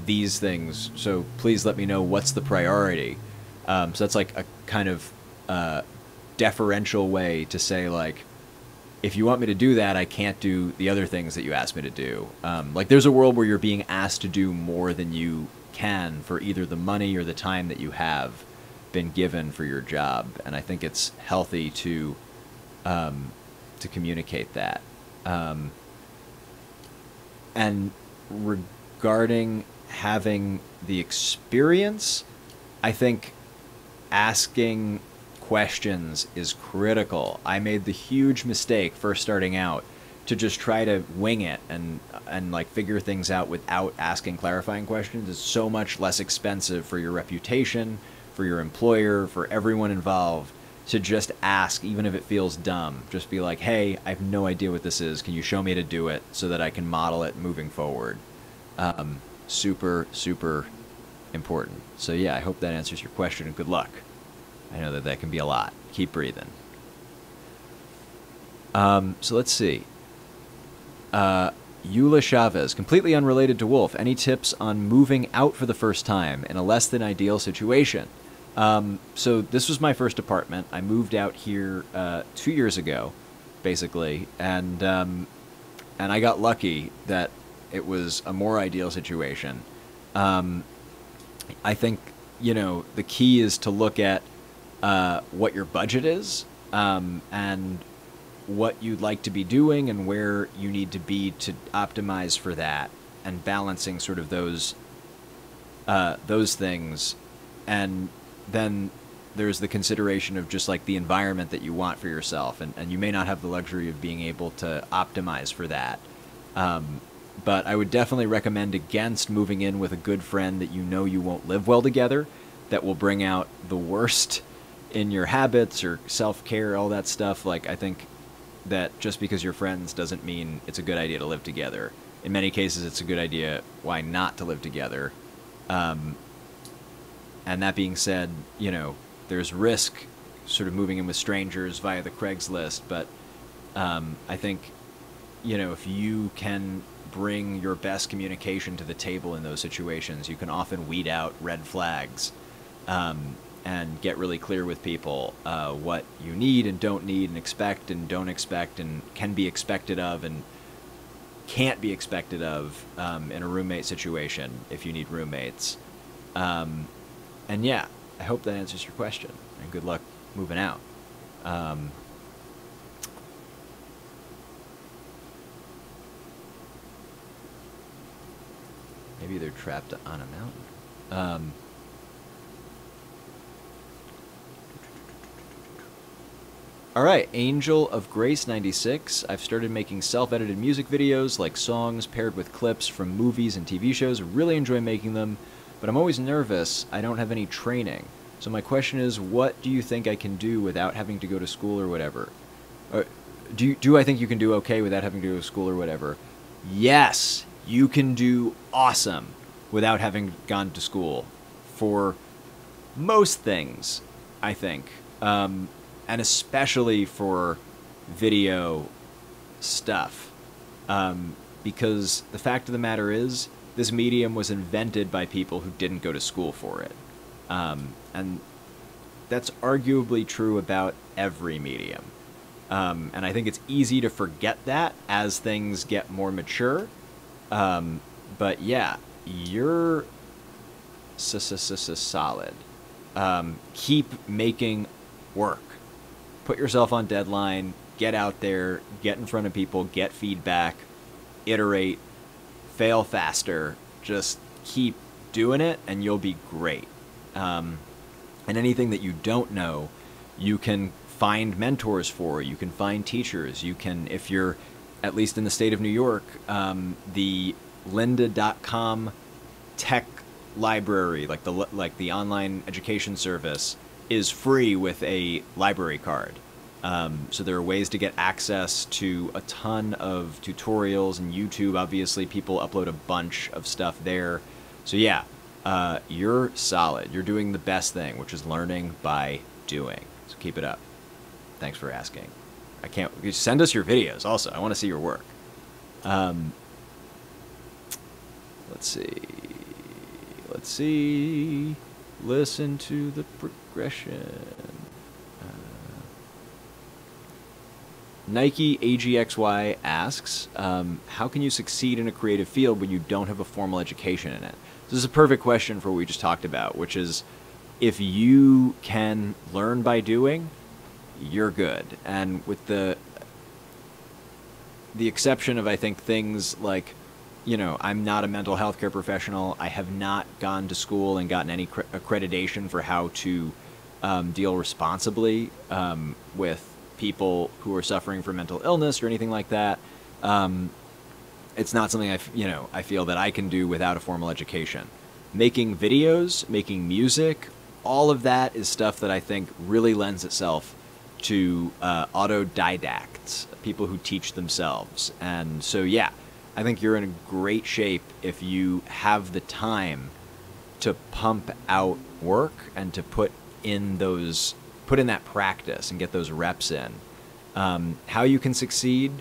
Speaker 1: these things. So please let me know what's the priority. So that's like a kind of deferential way to say, like, if you want me to do that, I can't do the other things that you asked me to do. Like, there's a world where you're being asked to do more than you can for either the money or the time that you have been given for your job. And I think it's healthy to communicate that. And regarding having the experience, I think asking questions is critical. I made the huge mistake first starting out to just try to wing it and like figure things out without asking clarifying questions. It's so much less expensive for your reputation, for your employer, for everyone involved to just ask, even if it feels dumb. Just be like, hey, I have no idea what this is. Can you show me how to do it so that I can model it moving forward? Super, super important. So yeah, I hope that answers your question, and good luck. I know that can be a lot. Keep breathing. So let's see. Eula Chavez, completely unrelated to Wolf. Any tips on moving out for the first time in a less than ideal situation? So this was my first apartment. I moved out here 2 years ago, basically, and I got lucky that it was a more ideal situation. I think, you know, the key is to look at what your budget is, and what you'd like to be doing and where you need to be to optimize for that, and balancing sort of those things. And then there's the consideration of just like the environment that you want for yourself, and you may not have the luxury of being able to optimize for that. But I would definitely recommend against moving in with a good friend that you know you won't live well together, that will bring out the worst in your habits or self-care, all that stuff. Like, I think that just because you're friends doesn't mean it's a good idea to live together. In many cases, it's a good idea why not to live together. And that being said, you know, there's risk sort of moving in with strangers via the Craigslist, but I think, you know, if you can bring your best communication to the table in those situations, you can often weed out red flags, and get really clear with people what you need and don't need, and expect and don't expect, and can be expected of and can't be expected of in a roommate situation if you need roommates. And yeah, I hope that answers your question, and good luck moving out. Maybe they're trapped on a mountain. All right, Angel of Grace 96. I've started making self-edited music videos, like songs paired with clips from movies and TV shows. I really enjoy making them, but I'm always nervous. I don't have any training. So my question is, what do you think I can do without having to go to school or whatever? Do I think you can do okay without having to go to school or whatever? Yes, you can do awesome without having gone to school for most things, I think. And especially for video stuff. Because the fact of the matter is, this medium was invented by people who didn't go to school for it. And that's arguably true about every medium. And I think it's easy to forget that as things get more mature. But yeah, you're solid. Keep making work. Put yourself on deadline, get out there, get in front of people, get feedback, iterate, fail faster. Just keep doing it and you'll be great. And anything that you don't know, you can find mentors for, you can find teachers, you can, if you're at least in the state of New York, the lynda.com tech library, like the online education service, is free with a library card. So there are ways to get access to a ton of tutorials, and YouTube, obviously, people upload a bunch of stuff there. So yeah, you're solid. You're doing the best thing, which is learning by doing. So keep it up. Thanks for asking. I can't. Send us your videos also. I want to see your work. Let's see. Let's see. Listen to the progression. Nike AGXY asks, how can you succeed in a creative field when you don't have a formal education in it? This is a perfect question for what we just talked about, which is if you can learn by doing, you're good. And with the exception of, I think, things like, you know, I'm not a mental health care professional. I have not gone to school and gotten any accreditation for how to deal responsibly with people who are suffering from mental illness or anything like that. It's not something I feel that I can do without a formal education. Making videos, making music, all of that is stuff that I think really lends itself to autodidacts, people who teach themselves. And so, yeah, I think you're in great shape if you have the time to pump out work and to put in that practice and get those reps in. How you can succeed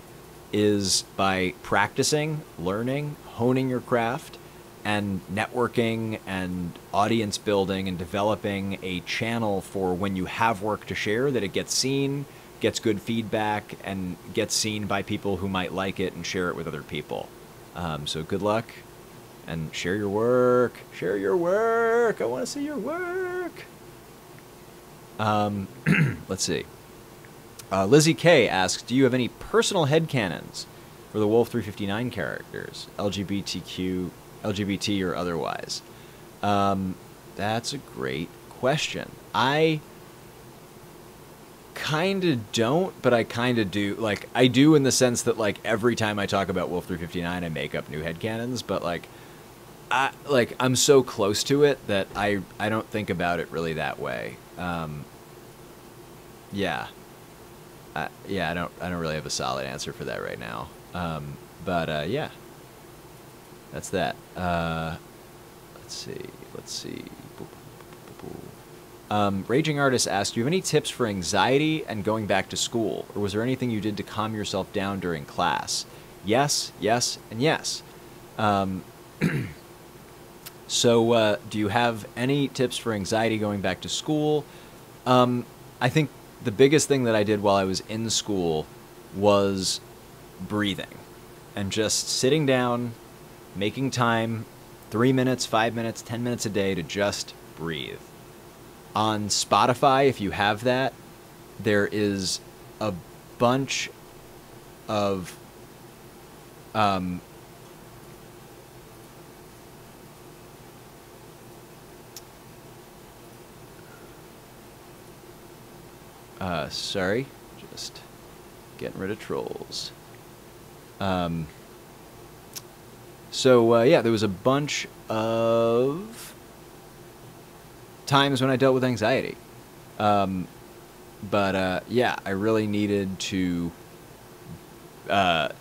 Speaker 1: is by practicing, learning, honing your craft, and networking and audience building and developing a channel for when you have work to share, that it gets seen, gets good feedback, and gets seen by people who might like it and share it with other people. So good luck, and share your work. Share your work. I want to see your work. Let's see. Lizzie K asks, do you have any personal headcanons for the Wolf 359 characters, LGBT or otherwise? That's a great question. I kind of don't, but I kind of do. Like, I do in the sense that, like, every time I talk about Wolf 359, I make up new headcanons, but, like, I'm so close to it that I don't think about it really that way. Yeah. I don't really have a solid answer for that right now. But yeah, that's that. Let's see. Raging Artist asked, do you have any tips for anxiety and going back to school? Or was there anything you did to calm yourself down during class? Yes, and yes. So do you have any tips for anxiety going back to school? I think the biggest thing that I did while I was in school was breathing and just sitting down, making time, 3 minutes, 5 minutes, 10 minutes a day to just breathe. On Spotify, if you have that, there is a bunch of sorry, just getting rid of trolls. Yeah, there was a bunch of times when I dealt with anxiety. Yeah, I really needed to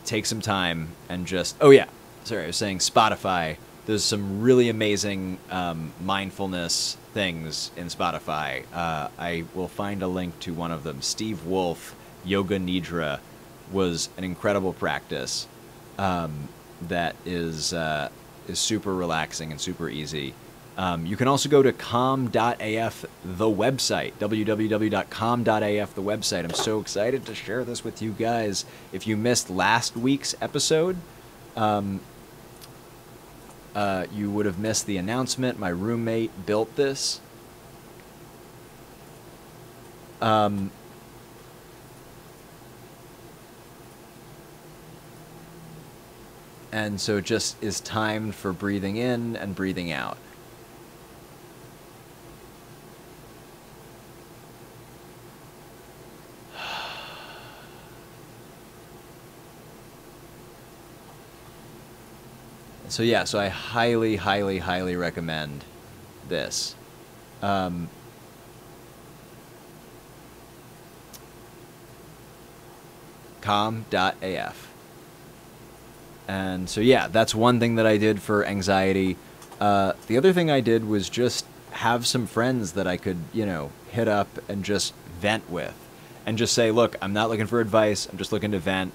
Speaker 1: take some time and just... Oh, yeah. Sorry, I was saying Spotify. There's some really amazing mindfulness things in Spotify. I will find a link to one of them. Steve Wolf, Yoga Nidra, was an incredible practice that is super relaxing and super easy. You can also go to calm.af, the website, www.calm.af, the website. I'm so excited to share this with you guys. If you missed last week's episode, you would have missed the announcement. My roommate built this. And so it just is timed for breathing in and breathing out. So yeah, so I highly, highly, highly recommend this. Calm.af. And so yeah, that's one thing that I did for anxiety. The other thing I did was just have some friends that I could, you know, hit up and just vent with. And just say, look, I'm not looking for advice, I'm just looking to vent.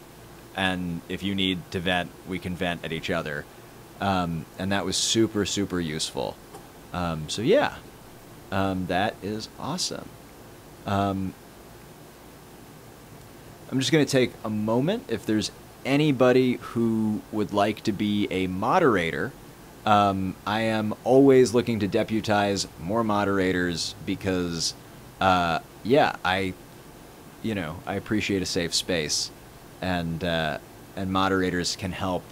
Speaker 1: And if you need to vent, we can vent at each other. And that was super, super useful. So yeah, that is awesome. I'm just going to take a moment. If there's anybody who would like to be a moderator, I am always looking to deputize more moderators because, yeah, I appreciate a safe space, and moderators can help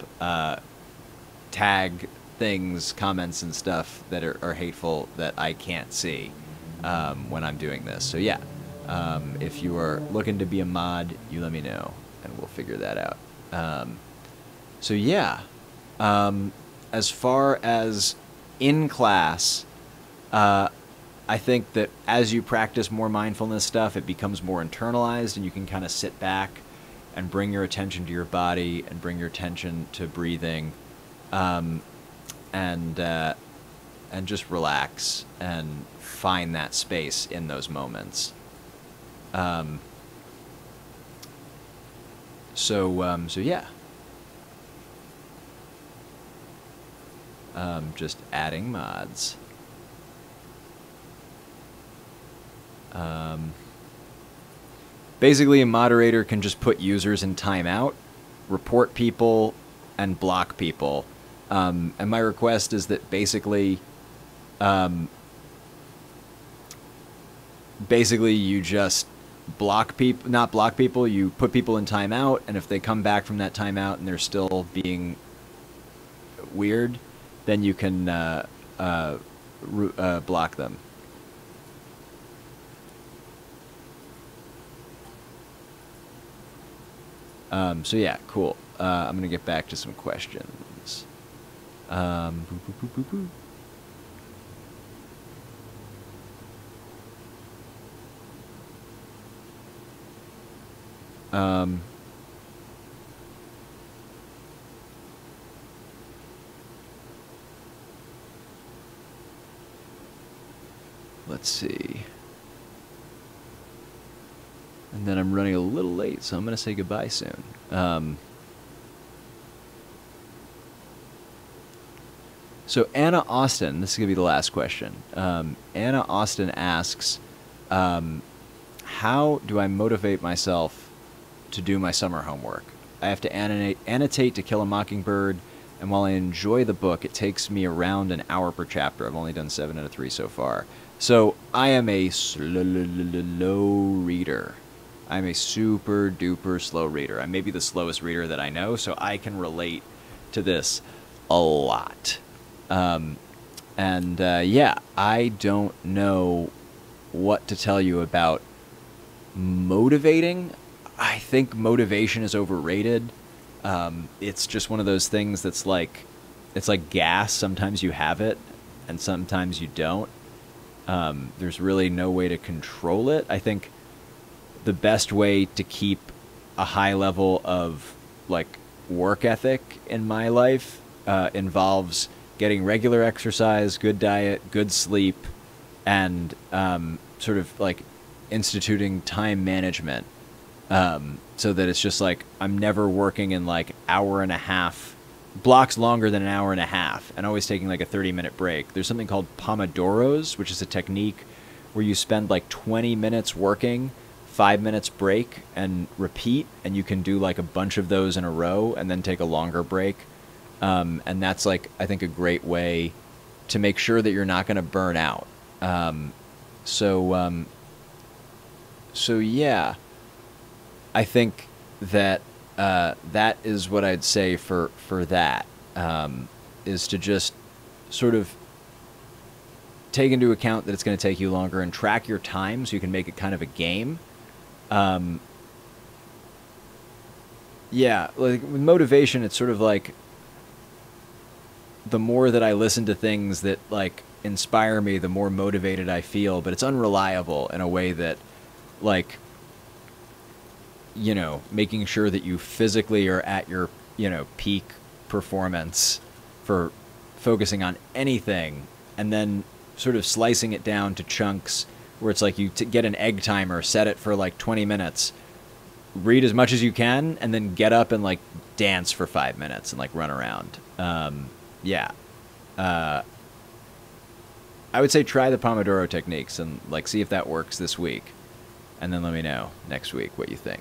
Speaker 1: tag things, comments, and stuff that are hateful that I can't see when I'm doing this. So yeah, if you are looking to be a mod, you let me know, and we'll figure that out. So yeah, as far as in class, I think that as you practice more mindfulness stuff, it becomes more internalized, and you can kind of sit back and bring your attention to your body and bring your attention to breathing, and just relax and find that space in those moments. So yeah. Just adding mods. Basically, a moderator can just put users in timeout, report people, and block people. And my request is that basically you just block people, not block people, you put people in timeout, and if they come back from that timeout and they're still being weird, then you can block them. So yeah, cool. I'm gonna get back to some questions. Let's see. And then I'm running a little late, so I'm going to say goodbye soon. So Anna Austin, this is going to be the last question. Anna Austin asks, how do I motivate myself to do my summer homework? I have to annotate To Kill a Mockingbird, and while I enjoy the book, it takes me around an hour per chapter. I've only done 7 out of 3 so far. So I am a slow reader. I'm a super duper slow reader. I may be the slowest reader that I know, so I can relate to this a lot. Yeah, I don't know what to tell you about motivating. I think motivation is overrated. It's just one of those things that's like, it's like gas. Sometimes you have it, and sometimes you don't. There's really no way to control it. I think the best way to keep a high level of like work ethic in my life involves getting regular exercise, good diet, good sleep, and sort of like instituting time management, so that it's just like I'm never working in like hour and a half blocks longer than an hour and a half, and always taking like a 30-minute break. There's something called Pomodoros, which is a technique where you spend like 20 minutes working, 5 minutes break, and repeat, and you can do like a bunch of those in a row and then take a longer break. And that's like, I think, a great way to make sure that you're not going to burn out. So yeah, I think that that is what I'd say for that, is to just sort of take into account that it's going to take you longer and track your time so you can make it kind of a game. Yeah, like with motivation, it's sort of like the more that I listen to things that like inspire me, the more motivated I feel, but it's unreliable in a way that, like, you know, making sure that you physically are at your, you know, peak performance for focusing on anything, and then sort of slicing it down to chunks where it's like you get an egg timer, set it for like 20 minutes, read as much as you can, and then get up and like dance for 5 minutes and like run around. Yeah. I would say try the Pomodoro techniques and like see if that works this week, and then let me know next week what you think.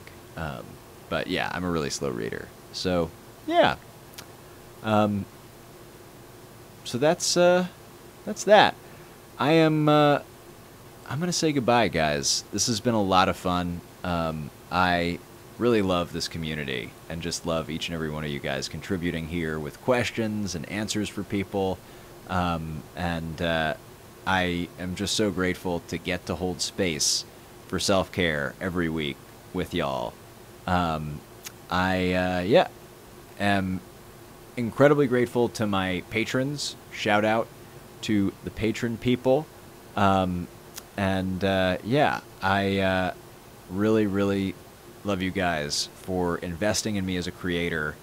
Speaker 1: But yeah, I'm a really slow reader, so yeah. So that's that. I'm gonna say goodbye, guys. This has been a lot of fun. I really love this community and just love each and every one of you guys contributing here with questions and answers for people. I am just so grateful to get to hold space for self-care every week with y'all. I am incredibly grateful to my patrons. Shout out to the patron people. I really, really love you guys for investing in me as a creator.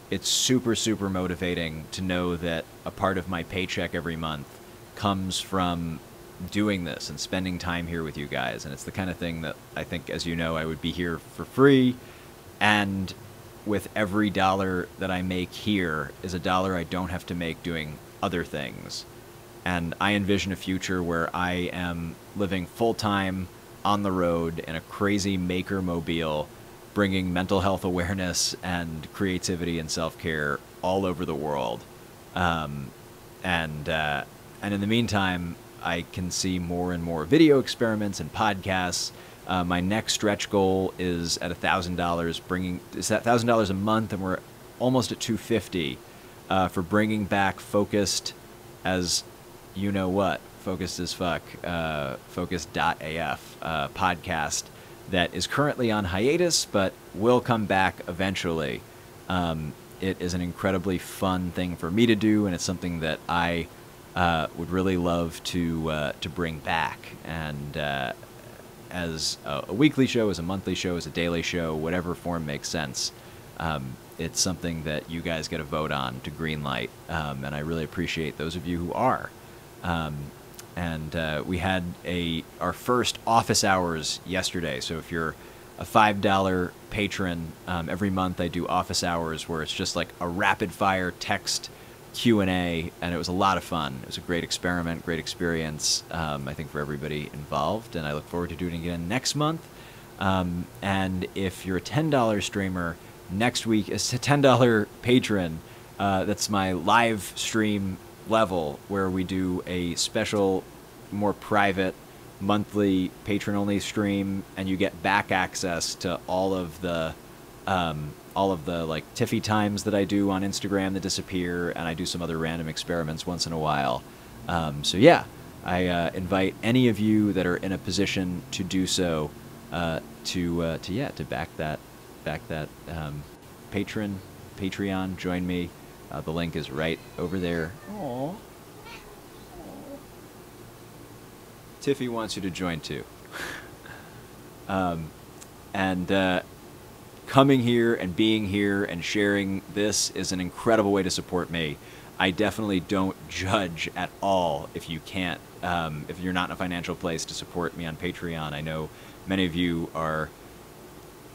Speaker 1: It's super, super motivating to know that a part of my paycheck every month comes from doing this and spending time here with you guys. And it's the kind of thing that I think, as you know, I would be here for free. And with every dollar that I make here is a dollar I don't have to make doing other things. And I envision a future where I am living full-time on the road in a crazy maker mobile, bringing mental health awareness and creativity and self-care all over the world. And in the meantime, I can see more and more video experiments and podcasts. My next stretch goal is at $1,000, it's at $1,000 a month, and we're almost at $250 for bringing back Focused as you know what, Focused as fuck, Focused.af podcast that is currently on hiatus, but will come back eventually. It is an incredibly fun thing for me to do, and it's something that I would really love to bring back. And as a weekly show, as a monthly show, as a daily show, whatever form makes sense, it's something that you guys get a vote on to greenlight, and I really appreciate those of you who are. We had our first office hours yesterday, so if you're a $5 patron, every month I do office hours where it's just like a rapid-fire text Q&A, and it was a lot of fun. It was a great experiment, great experience, I think, for everybody involved, and I look forward to doing it again next month. And if you're a $10 streamer, next week is a $10 patron. That's my live stream level where we do a special, more private, monthly patron-only stream, and you get back access to all of the like Tiffy times that I do on Instagram that disappear, and I do some other random experiments once in a while. So yeah, I invite any of you that are in a position to do so to back that Patreon. Join me. The link is right over there. Aww. Tiffy wants you to join too. Coming here and being here and sharing this is an incredible way to support me. I definitely don't judge at all if you can't, if you're not in a financial place to support me on Patreon. I know many of you are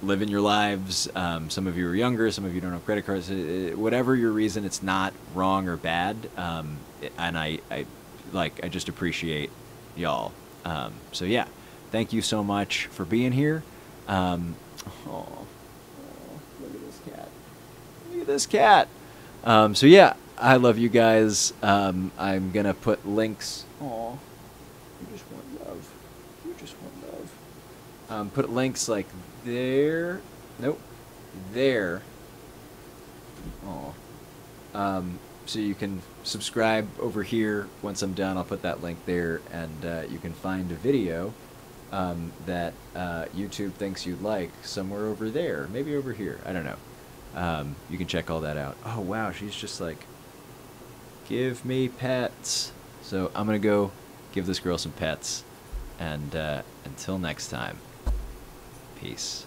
Speaker 1: living your lives. Some of you are younger. Some of you don't have credit cards. Whatever your reason, it's not wrong or bad. And I just appreciate y'all. So yeah, thank you so much for being here. Look at this cat. Look at this cat. So yeah, I love you guys. I'm gonna put links. Aw, you just want love. You just want love. Put links like there. Nope. There. Aw. So you can subscribe over here. Once I'm done, I'll put that link there, and you can find a video that YouTube thinks you'd like somewhere over there. Maybe over here. I don't know. You can check all that out. Oh, wow. She's just like Give me pets. So I'm going to go give this girl some pets. And until next time, peace.